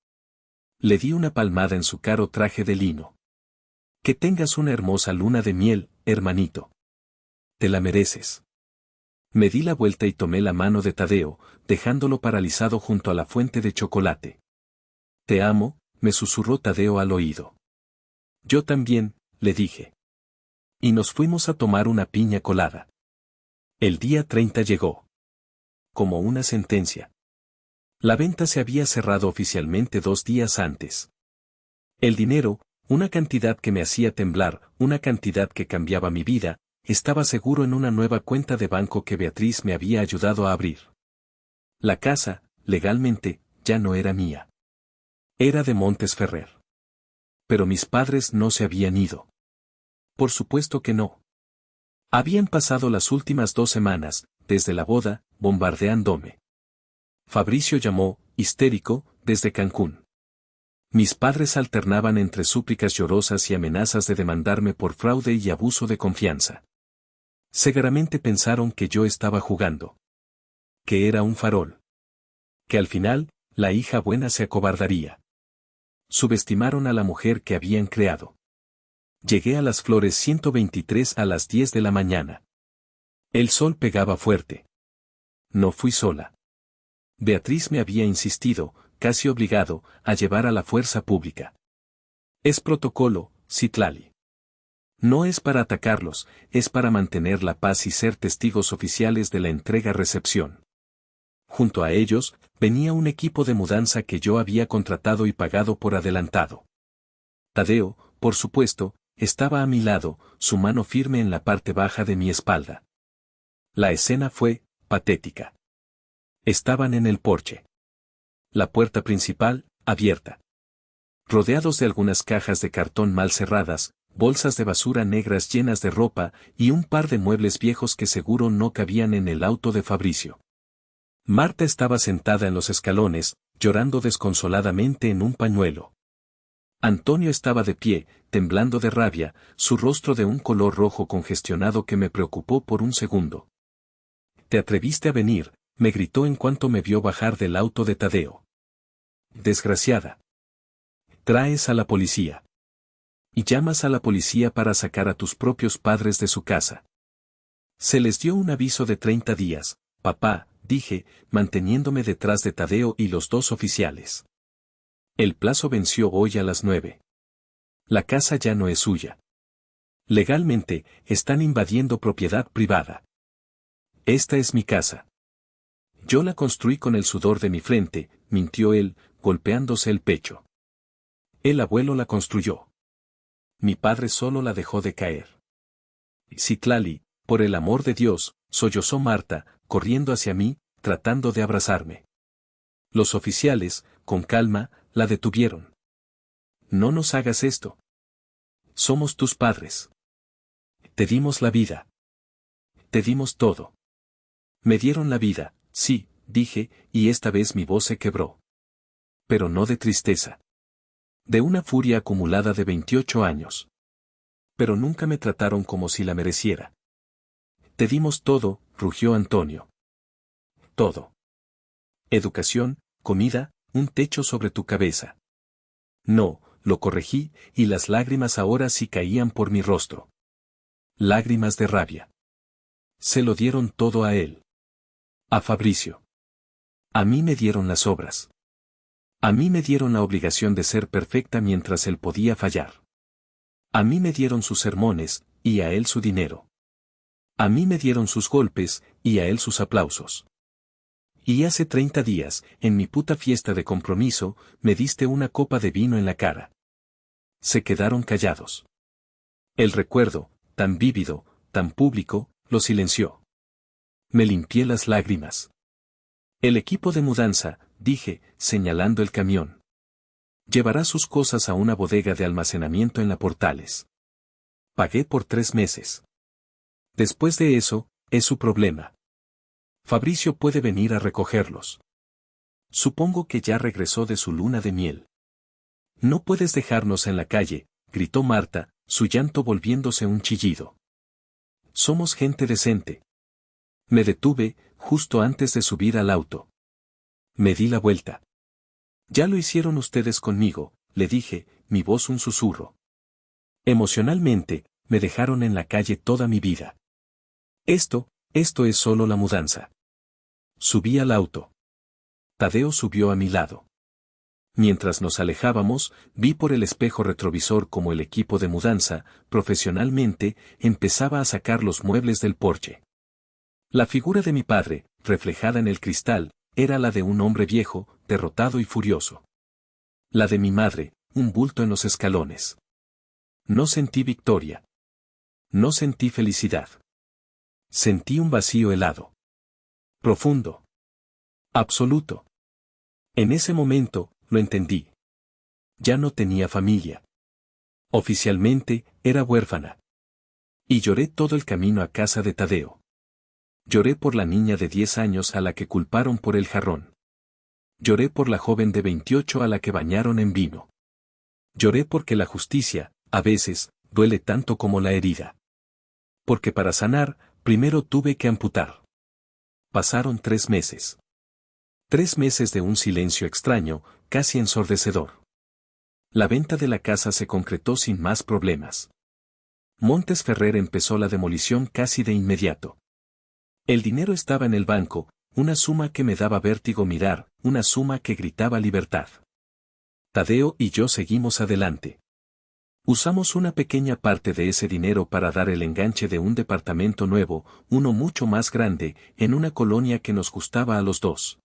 Le di una palmada en su caro traje de lino. Que tengas una hermosa luna de miel, hermanito. Te la mereces. Me di la vuelta y tomé la mano de Tadeo, dejándolo paralizado junto a la fuente de chocolate. Te amo, me susurró Tadeo al oído. Yo también, le dije. Y nos fuimos a tomar una piña colada. El día 30 llegó. Como una sentencia. La venta se había cerrado oficialmente 2 días antes. El dinero, una cantidad que me hacía temblar, una cantidad que cambiaba mi vida, estaba seguro en una nueva cuenta de banco que Beatriz me había ayudado a abrir. La casa, legalmente, ya no era mía. Era de Montes Ferrer. Pero mis padres no se habían ido. Por supuesto que no. Habían pasado las últimas 2 semanas, desde la boda, bombardeándome. Fabricio llamó, histérico, desde Cancún. Mis padres alternaban entre súplicas llorosas y amenazas de demandarme por fraude y abuso de confianza. Seguramente pensaron que yo estaba jugando. Que era un farol. Que al final, la hija buena se acobardaría. Subestimaron a la mujer que habían creado. Llegué a Las Flores 123 a las 10 de la mañana. El sol pegaba fuerte. No fui sola. Beatriz me había insistido, casi obligado, a llevar a la fuerza pública. Es protocolo, Citlali. No es para atacarlos, es para mantener la paz y ser testigos oficiales de la entrega-recepción. Junto a ellos, venía un equipo de mudanza que yo había contratado y pagado por adelantado. Tadeo, por supuesto, estaba a mi lado, su mano firme en la parte baja de mi espalda. La escena fue patética. Estaban en el porche. La puerta principal, abierta. Rodeados de algunas cajas de cartón mal cerradas, bolsas de basura negras llenas de ropa y un par de muebles viejos que seguro no cabían en el auto de Fabricio. Marta estaba sentada en los escalones, llorando desconsoladamente en un pañuelo. Antonio estaba de pie, temblando de rabia, su rostro de un color rojo congestionado que me preocupó por un segundo. «¿Te atreviste a venir?», me gritó en cuanto me vio bajar del auto de Tadeo. «Desgraciada. Traes a la policía. Y llamas a la policía para sacar a tus propios padres de su casa». «Se les dio un aviso de 30 días, papá», dije, manteniéndome detrás de Tadeo y los dos oficiales. «El plazo venció hoy a las 9. La casa ya no es suya. Legalmente, están invadiendo propiedad privada. Esta es mi casa. Yo la construí con el sudor de mi frente», mintió él, golpeándose el pecho. «El abuelo la construyó. Mi padre solo la dejó de caer». «Citlali, por el amor de Dios», sollozó Marta, corriendo hacia mí, tratando de abrazarme. Los oficiales, con calma, la detuvieron. «No nos hagas esto. Somos tus padres. Te dimos la vida. Te dimos todo». «Me dieron la vida, sí», dije, y esta vez mi voz se quebró. Pero no de tristeza. De una furia acumulada de 28 años. Pero nunca me trataron como si la mereciera. «Te dimos todo», rugió Antonio. «Todo. Educación, comida, un techo sobre tu cabeza». «No», lo corregí, y las lágrimas ahora sí caían por mi rostro. Lágrimas de rabia. Se lo dieron todo a él. A Fabricio. A mí me dieron las obras. A mí me dieron la obligación de ser perfecta mientras él podía fallar. A mí me dieron sus sermones, y a él su dinero. A mí me dieron sus golpes, y a él sus aplausos. Y hace 30 días, en mi puta fiesta de compromiso, me diste una copa de vino en la cara. Se quedaron callados. El recuerdo, tan vívido, tan público, lo silenció. Me limpié las lágrimas. «El equipo de mudanza», dije, señalando el camión. «Llevará sus cosas a una bodega de almacenamiento en la Portales. Pagué por 3 meses. Después de eso, es su problema. Fabricio puede venir a recogerlos. Supongo que ya regresó de su luna de miel». «No puedes dejarnos en la calle», gritó Marta, su llanto volviéndose un chillido. «Somos gente decente». Me detuve, justo antes de subir al auto. Me di la vuelta. «Ya lo hicieron ustedes conmigo», le dije, mi voz un susurro. «Emocionalmente, me dejaron en la calle toda mi vida. Esto es solo la mudanza». Subí al auto. Tadeo subió a mi lado. Mientras nos alejábamos, vi por el espejo retrovisor cómo el equipo de mudanza, profesionalmente, empezaba a sacar los muebles del porche. La figura de mi padre, reflejada en el cristal, era la de un hombre viejo, derrotado y furioso. La de mi madre, un bulto en los escalones. No sentí victoria. No sentí felicidad. Sentí un vacío helado. Profundo. Absoluto. En ese momento, lo entendí. Ya no tenía familia. Oficialmente, era huérfana. Y lloré todo el camino a casa de Tadeo. Lloré por la niña de 10 años a la que culparon por el jarrón. Lloré por la joven de 28 a la que bañaron en vino. Lloré porque la justicia, a veces, duele tanto como la herida. Porque para sanar, primero tuve que amputar. Pasaron 3 meses. 3 meses de un silencio extraño, casi ensordecedor. La venta de la casa se concretó sin más problemas. Montes Ferrer empezó la demolición casi de inmediato. El dinero estaba en el banco, una suma que me daba vértigo mirar, una suma que gritaba libertad. Tadeo y yo seguimos adelante. Usamos una pequeña parte de ese dinero para dar el enganche de un departamento nuevo, uno mucho más grande, en una colonia que nos gustaba a los dos.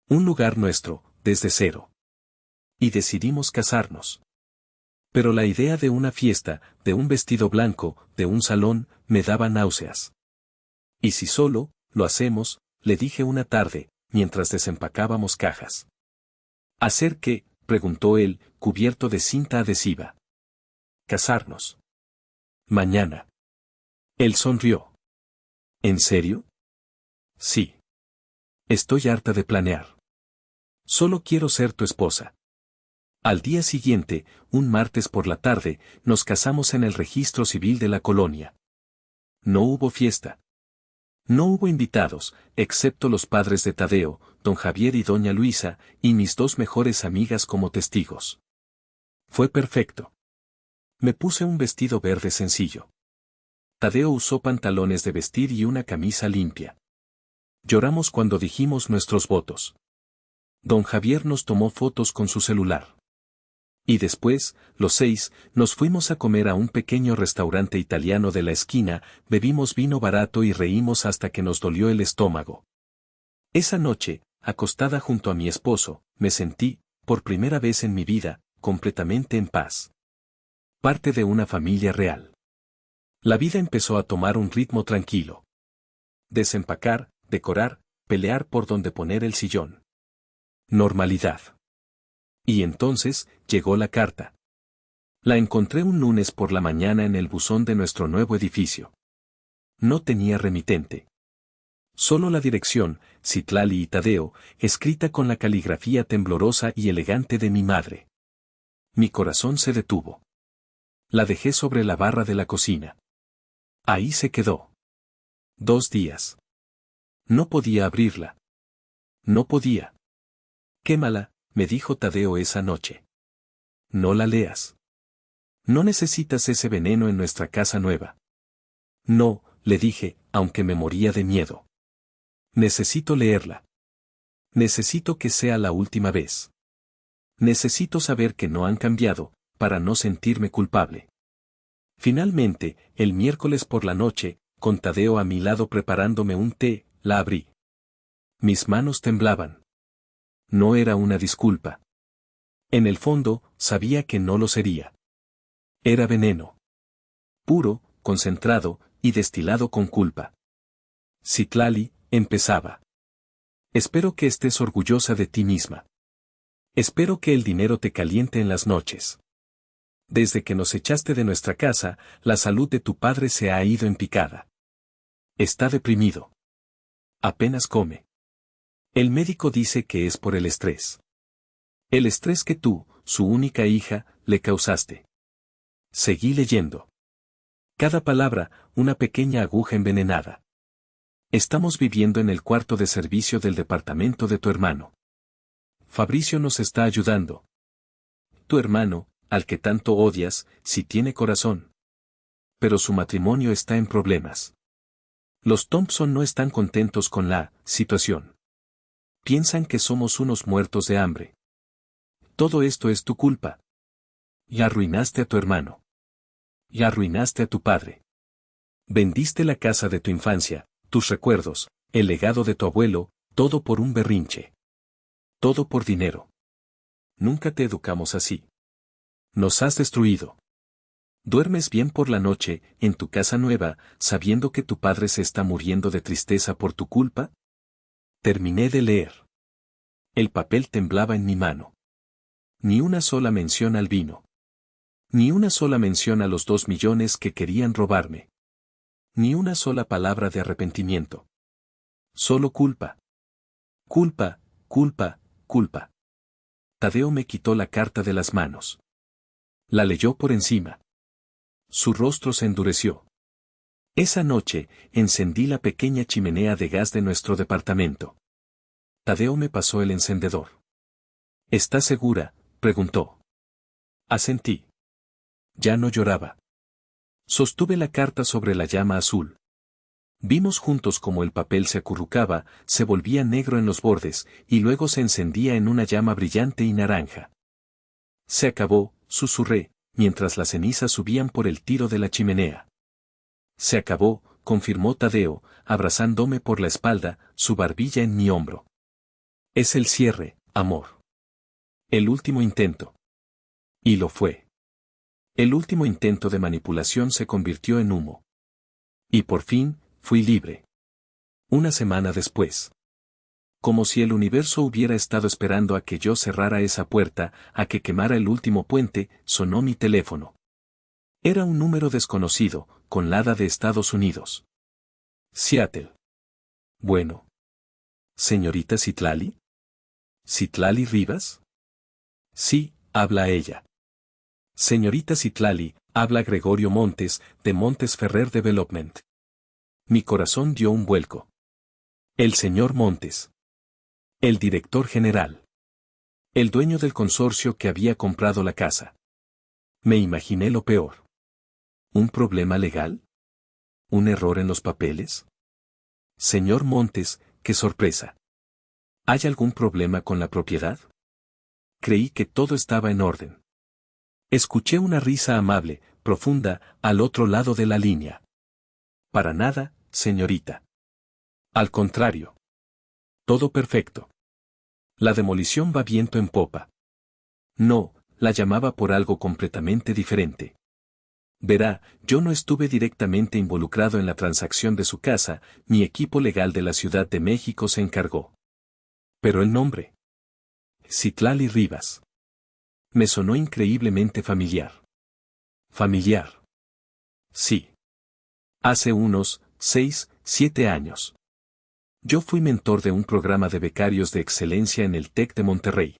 Un lugar nuestro, desde cero. Y decidimos casarnos. Pero la idea de una fiesta, de un vestido blanco, de un salón, me daba náuseas. ¿Y si solo, lo hacemos?, le dije una tarde, mientras desempacábamos cajas. ¿Hacer qué?, preguntó él, cubierto de cinta adhesiva. Casarnos. Mañana. Él sonrió. ¿En serio? Sí. Estoy harta de planear. Solo quiero ser tu esposa. Al día siguiente, un martes por la tarde, nos casamos en el registro civil de la colonia. No hubo fiesta. No hubo invitados, excepto los padres de Tadeo, don Javier y doña Luisa, y mis dos mejores amigas como testigos. Fue perfecto. Me puse un vestido verde sencillo. Tadeo usó pantalones de vestir y una camisa limpia. Lloramos cuando dijimos nuestros votos. Don Javier nos tomó fotos con su celular. Y después, los 6, nos fuimos a comer a un pequeño restaurante italiano de la esquina, bebimos vino barato y reímos hasta que nos dolió el estómago. Esa noche, acostada junto a mi esposo, me sentí, por primera vez en mi vida, completamente en paz. Parte de una familia real. La vida empezó a tomar un ritmo tranquilo. Desempacar, decorar, pelear por dónde poner el sillón. Normalidad. Y entonces, llegó la carta. La encontré un lunes por la mañana en el buzón de nuestro nuevo edificio. No tenía remitente. Solo la dirección, Citlali y Tadeo, escrita con la caligrafía temblorosa y elegante de mi madre. Mi corazón se detuvo. La dejé sobre la barra de la cocina. Ahí se quedó. 2 días. No podía abrirla. No podía. Quémala, me dijo Tadeo esa noche. No la leas. No necesitas ese veneno en nuestra casa nueva. No, le dije, aunque me moría de miedo. Necesito leerla. Necesito que sea la última vez. Necesito saber que no han cambiado, para no sentirme culpable. Finalmente, el miércoles por la noche, con Tadeo a mi lado preparándome un té, la abrí. Mis manos temblaban. No era una disculpa. En el fondo, sabía que no lo sería. Era veneno. Puro, concentrado, y destilado con culpa. Citlali, empezaba. Espero que estés orgullosa de ti misma. Espero que el dinero te caliente en las noches. Desde que nos echaste de nuestra casa, la salud de tu padre se ha ido en picada. Está deprimido. Apenas come. El médico dice que es por el estrés. El estrés que tú, su única hija, le causaste. Seguí leyendo. Cada palabra, una pequeña aguja envenenada. Estamos viviendo en el cuarto de servicio del departamento de tu hermano. Fabricio nos está ayudando. Tu hermano, al que tanto odias, sí tiene corazón. Pero su matrimonio está en problemas. Los Thompson no están contentos con la situación. Piensan que somos unos muertos de hambre. Todo esto es tu culpa. Y arruinaste a tu hermano. Y arruinaste a tu padre. Vendiste la casa de tu infancia, tus recuerdos, el legado de tu abuelo, todo por un berrinche. Todo por dinero. Nunca te educamos así. Nos has destruido. ¿Duermes bien por la noche, en tu casa nueva, sabiendo que tu padre se está muriendo de tristeza por tu culpa? Terminé de leer. El papel temblaba en mi mano. Ni una sola mención al vino. Ni una sola mención a los 2 millones que querían robarme. Ni una sola palabra de arrepentimiento. Solo culpa. Culpa, culpa, culpa. Tadeo me quitó la carta de las manos. La leyó por encima. Su rostro se endureció. Esa noche, encendí la pequeña chimenea de gas de nuestro departamento. Tadeo me pasó el encendedor. ¿Estás segura?, preguntó. Asentí. Ya no lloraba. Sostuve la carta sobre la llama azul. Vimos juntos cómo el papel se acurrucaba, se volvía negro en los bordes, y luego se encendía en una llama brillante y naranja. Se acabó, susurré, mientras las cenizas subían por el tiro de la chimenea. Se acabó, confirmó Tadeo, abrazándome por la espalda, su barbilla en mi hombro. Es el cierre, amor. El último intento. Y lo fue. El último intento de manipulación se convirtió en humo. Y por fin, fui libre. Una semana después. Como si el universo hubiera estado esperando a que yo cerrara esa puerta, a que quemara el último puente, sonó mi teléfono. Era un número desconocido, con LADA de Estados Unidos. Seattle. Bueno. ¿Señorita Citlali? ¿Citlali Rivas? Sí, habla ella. Señorita Citlali, habla Gregorio Montes, de Montes Ferrer Development. Mi corazón dio un vuelco. El señor Montes. El director general. El dueño del consorcio que había comprado la casa. Me imaginé lo peor. ¿Un problema legal? ¿Un error en los papeles? Señor Montes, qué sorpresa. ¿Hay algún problema con la propiedad? Creí que todo estaba en orden. Escuché una risa amable, profunda, al otro lado de la línea. Para nada, señorita. Al contrario. Todo perfecto. La demolición va viento en popa. No, la llamaba por algo completamente diferente. Verá, yo no estuve directamente involucrado en la transacción de su casa, mi equipo legal de la Ciudad de México se encargó. Pero el nombre. Citlali Rivas. Me sonó increíblemente familiar. Familiar. Sí. Hace unos 6, 7 años. Yo fui mentor de un programa de becarios de excelencia en el TEC de Monterrey.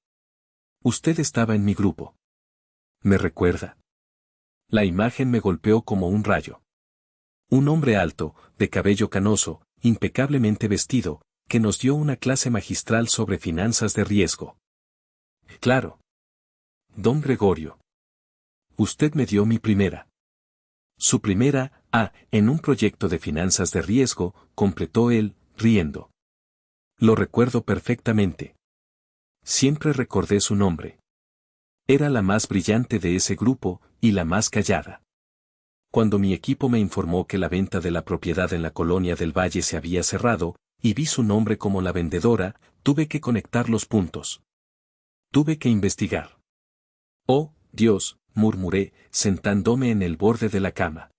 Usted estaba en mi grupo. ¿Me recuerda? La imagen me golpeó como un rayo. Un hombre alto, de cabello canoso, impecablemente vestido, que nos dio una clase magistral sobre finanzas de riesgo. Claro. Don Gregorio. Usted me dio mi primera. Su primera, en un proyecto de finanzas de riesgo, completó él, riendo. Lo recuerdo perfectamente. Siempre recordé su nombre. Era la más brillante de ese grupo, y la más callada. Cuando mi equipo me informó que la venta de la propiedad en la Colonia del Valle se había cerrado, y vi su nombre como la vendedora, tuve que conectar los puntos. Tuve que investigar. Oh, Dios, murmuré, sentándome en el borde de la cama.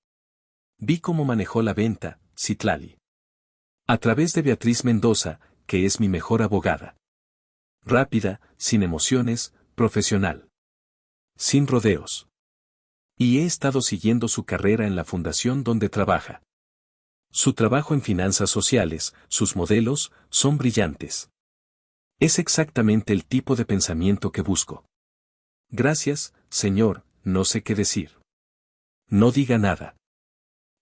Vi cómo manejó la venta, Citlali. A través de Beatriz Mendoza, que es mi mejor abogada. Rápida, sin emociones, profesional. Sin rodeos. Y he estado siguiendo su carrera en la fundación donde trabaja. Su trabajo en finanzas sociales, sus modelos, son brillantes. Es exactamente el tipo de pensamiento que busco. Gracias, señor, no sé qué decir. No diga nada.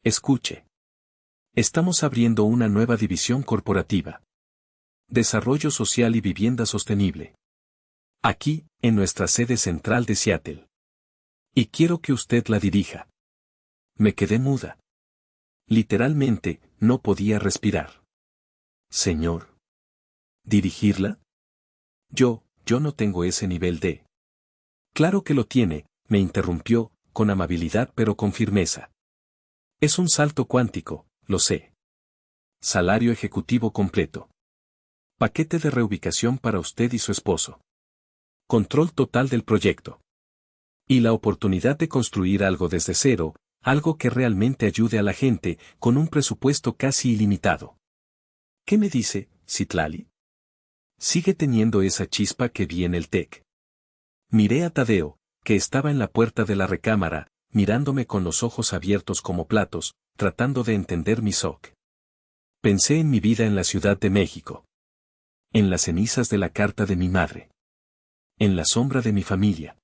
Escuche. Estamos abriendo una nueva división corporativa. Desarrollo social y vivienda sostenible. Aquí, en nuestra sede central de Seattle. Y quiero que usted la dirija. Me quedé muda. Literalmente, no podía respirar. Señor. ¿Dirigirla? Yo no tengo ese nivel de... Claro que lo tiene, me interrumpió, con amabilidad pero con firmeza. Es un salto cuántico, lo sé. Salario ejecutivo completo. Paquete de reubicación para usted y su esposo. Control total del proyecto. Y la oportunidad de construir algo desde cero, algo que realmente ayude a la gente, con un presupuesto casi ilimitado. ¿Qué me dice, Citlali? Sigue teniendo esa chispa que vi en el TEC. Miré a Tadeo, que estaba en la puerta de la recámara, mirándome con los ojos abiertos como platos, tratando de entender mi shock. Pensé en mi vida en la Ciudad de México. En las cenizas de la carta de mi madre. En la sombra de mi familia.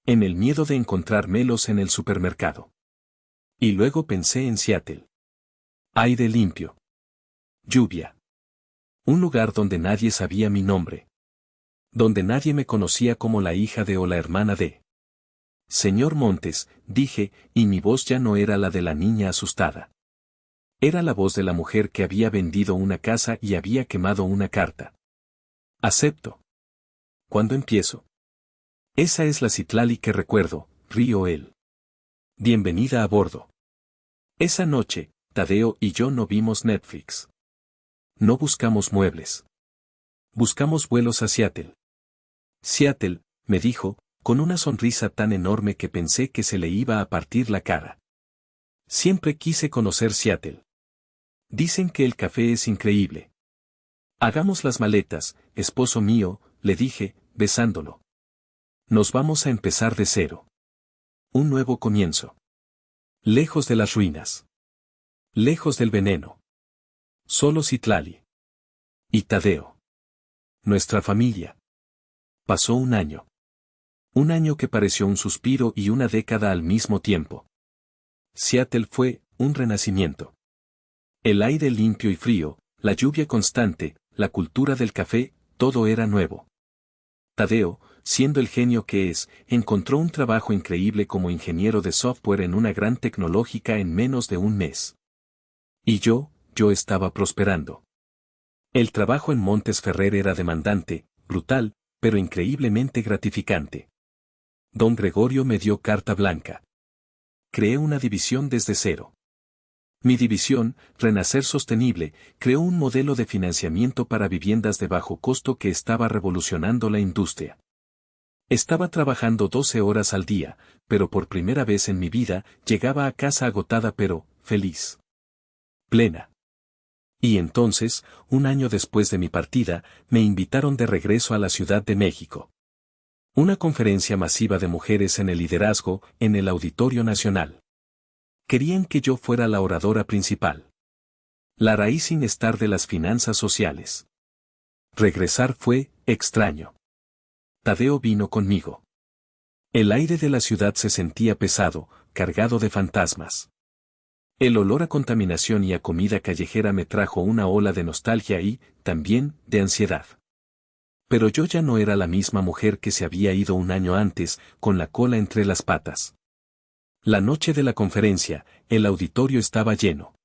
En el miedo de encontrar melos en el supermercado. Y luego pensé en Seattle. Aire limpio. Lluvia. Un lugar donde nadie sabía mi nombre. Donde nadie me conocía como la hija de o la hermana de. Señor Montes, dije, y mi voz ya no era la de la niña asustada. Era la voz de la mujer que había vendido una casa y había quemado una carta. Acepto. ¿Cuándo empiezo? Esa es la Citlali que recuerdo, rió él. Bienvenida a bordo. Esa noche, Tadeo y yo no vimos Netflix. No buscamos muebles. Buscamos vuelos a Seattle. Seattle, me dijo, con una sonrisa tan enorme que pensé que se le iba a partir la cara. Siempre quise conocer Seattle. Dicen que el café es increíble. Hagamos las maletas, esposo mío, le dije, besándolo. Nos vamos a empezar de cero. Un nuevo comienzo. Lejos de las ruinas. Lejos del veneno. Solo Citlali. Y Tadeo. Nuestra familia. Pasó un año. Un año que pareció un suspiro y una década al mismo tiempo. Seattle fue un renacimiento. El aire limpio y frío, la lluvia constante, la cultura del café, todo era nuevo. Tadeo, siendo el genio que es, encontró un trabajo increíble como ingeniero de software en una gran tecnológica en menos de un mes. Y yo estaba prosperando. El trabajo en Montes Ferrer era demandante, brutal, pero increíblemente gratificante. Don Gregorio me dio carta blanca. Creé una división desde cero. Mi división, Renacer Sostenible, creó un modelo de financiamiento para viviendas de bajo costo que estaba revolucionando la industria. Estaba trabajando 12 horas al día, pero por primera vez en mi vida llegaba a casa agotada pero feliz. Plena. Y entonces, un año después de mi partida, me invitaron de regreso a la Ciudad de México. Una conferencia masiva de mujeres en el liderazgo, en el Auditorio Nacional. Querían que yo fuera la oradora principal. La raíz sin estar de las finanzas sociales. Regresar fue extraño. Tadeo vino conmigo. El aire de la ciudad se sentía pesado, cargado de fantasmas. El olor a contaminación y a comida callejera me trajo una ola de nostalgia y, también, de ansiedad. Pero yo ya no era la misma mujer que se había ido un año antes, con la cola entre las patas. La noche de la conferencia, el auditorio estaba lleno.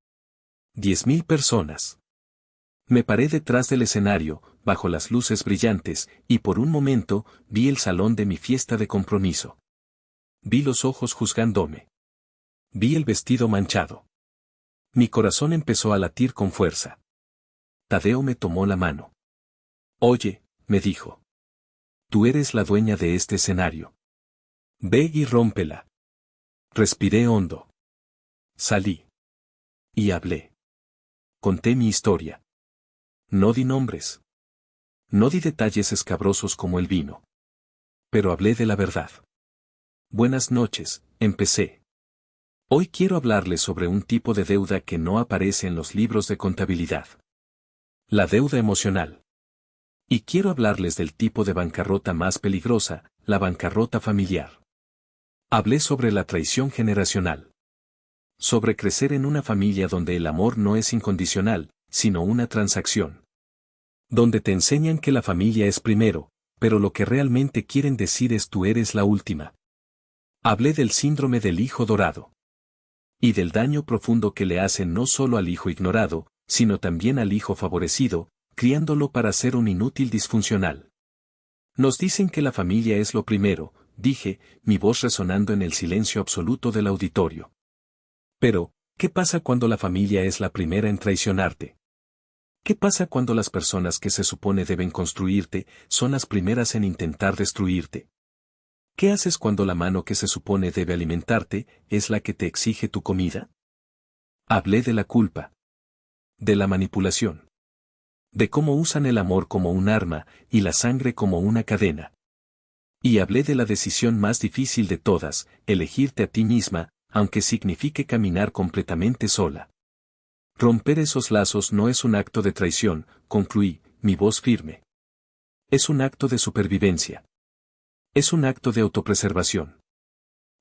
10.000 personas. Me paré detrás del escenario, bajo las luces brillantes, y por un momento, vi el salón de mi fiesta de compromiso. Vi los ojos juzgándome. Vi el vestido manchado. Mi corazón empezó a latir con fuerza. Tadeo me tomó la mano. Oye, me dijo. Tú eres la dueña de este escenario. Ve y rómpela. Respiré hondo. Salí. Y hablé. Conté mi historia. No di nombres. No di detalles escabrosos como el vino. Pero hablé de la verdad. Buenas noches, empecé. Hoy quiero hablarles sobre un tipo de deuda que no aparece en los libros de contabilidad. La deuda emocional. Y quiero hablarles del tipo de bancarrota más peligrosa, la bancarrota familiar. Hablé sobre la traición generacional. Sobre crecer en una familia donde el amor no es incondicional, sino una transacción. Donde te enseñan que la familia es primero, pero lo que realmente quieren decir es tú eres la última. Hablé del síndrome del hijo dorado. Y del daño profundo que le hacen no solo al hijo ignorado, sino también al hijo favorecido, criándolo para ser un inútil disfuncional. Nos dicen que la familia es lo primero, dije, mi voz resonando en el silencio absoluto del auditorio. Pero, ¿qué pasa cuando la familia es la primera en traicionarte? ¿Qué pasa cuando las personas que se supone deben construirte, son las primeras en intentar destruirte? ¿Qué haces cuando la mano que se supone debe alimentarte, es la que te exige tu comida? Hablé de la culpa. De la manipulación. De cómo usan el amor como un arma, y la sangre como una cadena. Y hablé de la decisión más difícil de todas, elegirte a ti misma, aunque signifique caminar completamente sola. Romper esos lazos no es un acto de traición, concluí, mi voz firme. Es un acto de supervivencia. Es un acto de autopreservación.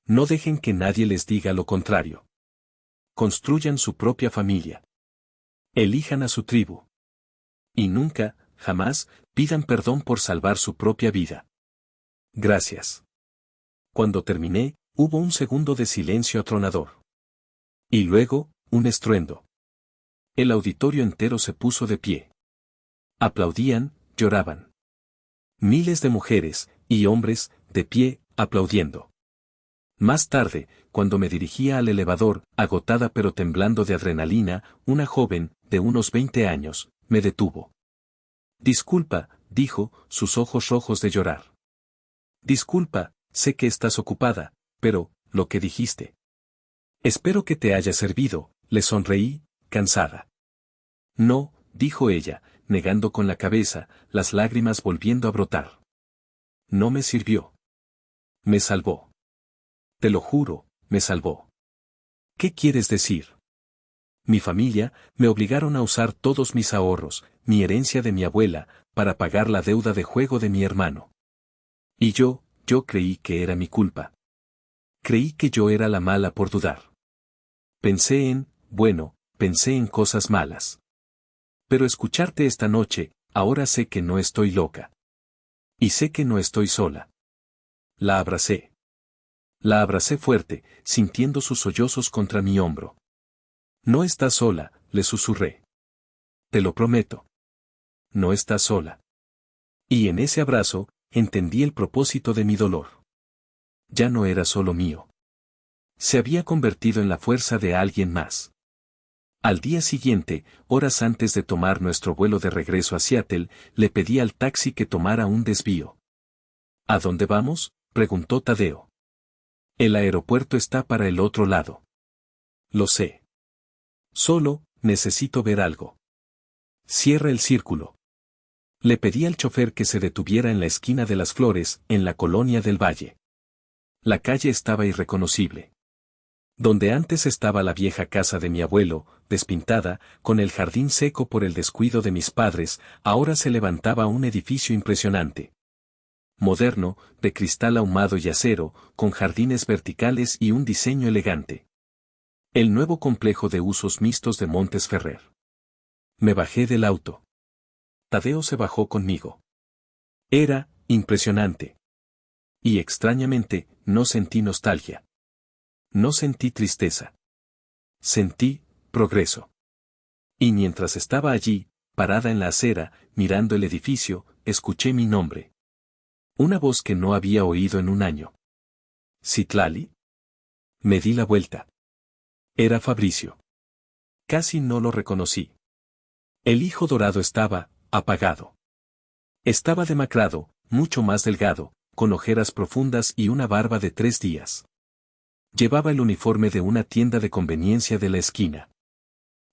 No dejen que nadie les diga lo contrario. Construyan su propia familia. Elijan a su tribu. Y nunca, jamás, pidan perdón por salvar su propia vida. Gracias. Cuando terminé, hubo un segundo de silencio atronador. Y luego, un estruendo. El auditorio entero se puso de pie. Aplaudían, lloraban. Miles de mujeres, y hombres, de pie, aplaudiendo. Más tarde, cuando me dirigía al elevador, agotada pero temblando de adrenalina, una joven, de unos 20 años, me detuvo. Disculpa, dijo, sus ojos rojos de llorar. Disculpa, sé que estás ocupada, pero, lo que dijiste. Espero que te haya servido, le sonreí, cansada. No, dijo ella, negando con la cabeza, las lágrimas volviendo a brotar. No me sirvió. Me salvó. Te lo juro, me salvó. ¿Qué quieres decir? Mi familia, me obligaron a usar todos mis ahorros, mi herencia de mi abuela, para pagar la deuda de juego de mi hermano. Y yo creí que era mi culpa. Creí que yo era la mala por dudar. Pensé en cosas malas. Pero escucharte esta noche, ahora sé que no estoy loca. Y sé que no estoy sola. La abracé. La abracé fuerte, sintiendo sus sollozos contra mi hombro. No estás sola, le susurré. Te lo prometo. No estás sola. Y en ese abrazo, entendí el propósito de mi dolor. Ya no era solo mío. Se había convertido en la fuerza de alguien más. Al día siguiente, horas antes de tomar nuestro vuelo de regreso a Seattle, le pedí al taxi que tomara un desvío. ¿A dónde vamos?, preguntó Tadeo. El aeropuerto está para el otro lado. Lo sé. Solo, necesito ver algo. Cierra el círculo. Le pedí al chofer que se detuviera en la esquina de las Flores, en la colonia del Valle. La calle estaba irreconocible. Donde antes estaba la vieja casa de mi abuelo, despintada, con el jardín seco por el descuido de mis padres, ahora se levantaba un edificio impresionante. Moderno, de cristal ahumado y acero, con jardines verticales y un diseño elegante. El nuevo complejo de usos mixtos de Montes Ferrer. Me bajé del auto. Tadeo se bajó conmigo. Era impresionante. Y extrañamente, no sentí nostalgia. No sentí tristeza. Sentí progreso. Y mientras estaba allí, parada en la acera, mirando el edificio, escuché mi nombre. Una voz que no había oído en un año. ¿Citlali? Me di la vuelta. Era Fabricio. Casi no lo reconocí. El hijo dorado estaba apagado. Estaba demacrado, mucho más delgado, con ojeras profundas y una barba de 3 días. Llevaba el uniforme de una tienda de conveniencia de la esquina.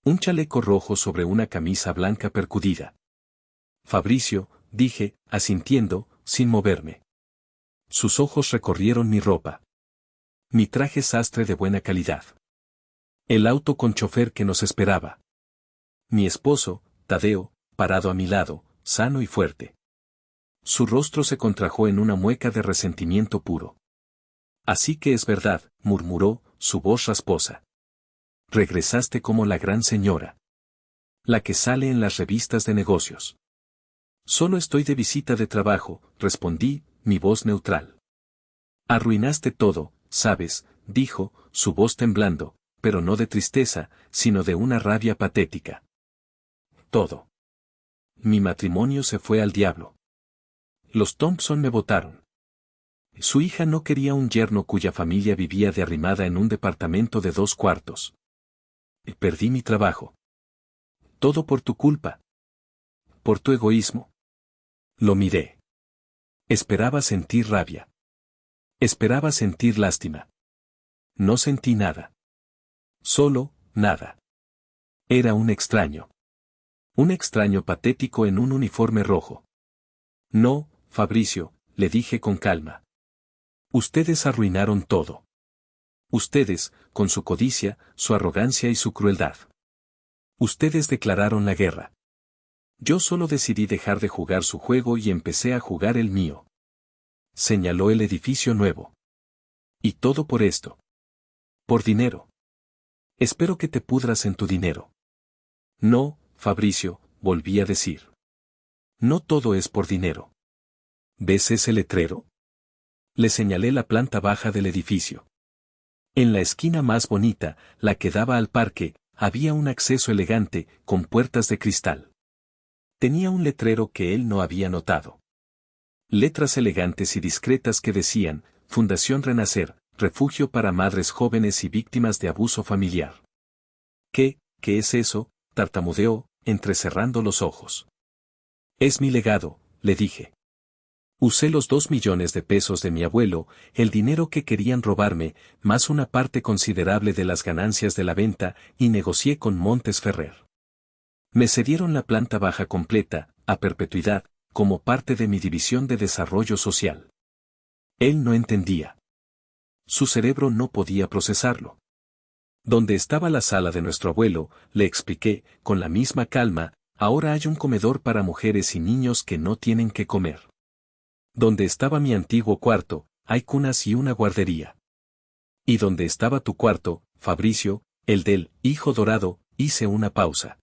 Un chaleco rojo sobre una camisa blanca percudida. Fabricio, dije, asintiendo, sin moverme. Sus ojos recorrieron mi ropa. Mi traje sastre de buena calidad. El auto con chofer que nos esperaba. Mi esposo, Tadeo, parado a mi lado, sano y fuerte. Su rostro se contrajo en una mueca de resentimiento puro. Así que es verdad, murmuró, su voz rasposa. Regresaste como la gran señora. La que sale en las revistas de negocios. Solo estoy de visita de trabajo, respondí, mi voz neutral. Arruinaste todo, sabes, dijo, su voz temblando, pero no de tristeza, sino de una rabia patética. Todo. Mi matrimonio se fue al diablo. Los Thompson me votaron. Su hija no quería un yerno cuya familia vivía de arrimada en un departamento de 2 cuartos. Perdí mi trabajo. Todo por tu culpa. Por tu egoísmo. Lo miré. Esperaba sentir rabia. Esperaba sentir lástima. No sentí nada. Solo, nada. Era un extraño. Un extraño patético en un uniforme rojo. No, Fabricio, le dije con calma. Ustedes arruinaron todo. Ustedes, con su codicia, su arrogancia y su crueldad. Ustedes declararon la guerra. Yo solo decidí dejar de jugar su juego y empecé a jugar el mío. Señaló el edificio nuevo. Y todo por esto. Por dinero. Espero que te pudras en tu dinero. No, Fabricio, volví a decir. No todo es por dinero. ¿Ves ese letrero? Le señalé la planta baja del edificio. En la esquina más bonita, la que daba al parque, había un acceso elegante, con puertas de cristal. Tenía un letrero que él no había notado. Letras elegantes y discretas que decían, Fundación Renacer, refugio para madres jóvenes y víctimas de abuso familiar. ¿Qué es eso?, tartamudeó, entrecerrando los ojos. Es mi legado, le dije. Usé los 2 millones de pesos de mi abuelo, el dinero que querían robarme, más una parte considerable de las ganancias de la venta, y negocié con Montes Ferrer. Me cedieron la planta baja completa, a perpetuidad, como parte de mi división de desarrollo social. Él no entendía. Su cerebro no podía procesarlo. Donde estaba la sala de nuestro abuelo, le expliqué, con la misma calma, ahora hay un comedor para mujeres y niños que no tienen que comer. Donde estaba mi antiguo cuarto, hay cunas y una guardería. Y donde estaba tu cuarto, Fabricio, el del hijo dorado, hice una pausa.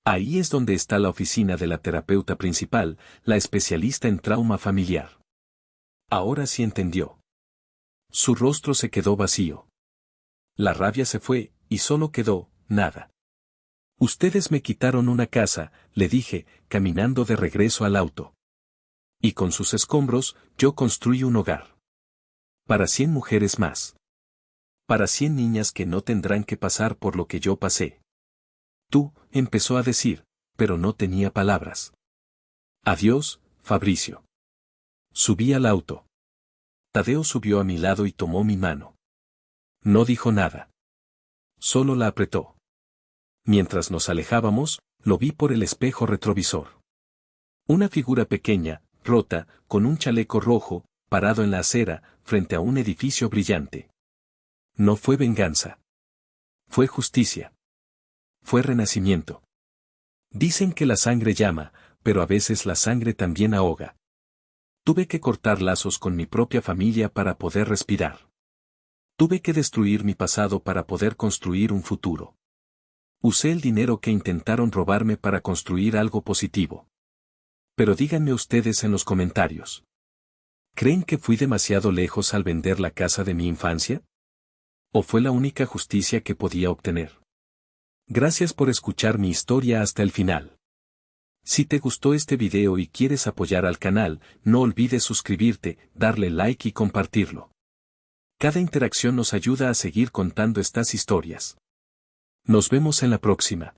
Ahí es donde está la oficina de la terapeuta principal, la especialista en trauma familiar. Ahora sí entendió. Su rostro se quedó vacío. La rabia se fue, y solo quedó, nada. Ustedes me quitaron una casa, le dije, caminando de regreso al auto. Y con sus escombros, yo construí un hogar. Para 100 mujeres más. Para 100 niñas que no tendrán que pasar por lo que yo pasé. Tú, empezó a decir, pero no tenía palabras. Adiós, Fabricio. Subí al auto. Tadeo subió a mi lado y tomó mi mano. No dijo nada. Solo la apretó. Mientras nos alejábamos, lo vi por el espejo retrovisor. Una figura pequeña, rota, con un chaleco rojo, parado en la acera, frente a un edificio brillante. No fue venganza. Fue justicia. Fue renacimiento. Dicen que la sangre llama, pero a veces la sangre también ahoga. Tuve que cortar lazos con mi propia familia para poder respirar. Tuve que destruir mi pasado para poder construir un futuro. Usé el dinero que intentaron robarme para construir algo positivo. Pero díganme ustedes en los comentarios. ¿Creen que fui demasiado lejos al vender la casa de mi infancia? ¿O fue la única justicia que podía obtener? Gracias por escuchar mi historia hasta el final. Si te gustó este video y quieres apoyar al canal, no olvides suscribirte, darle like y compartirlo. Cada interacción nos ayuda a seguir contando estas historias. Nos vemos en la próxima.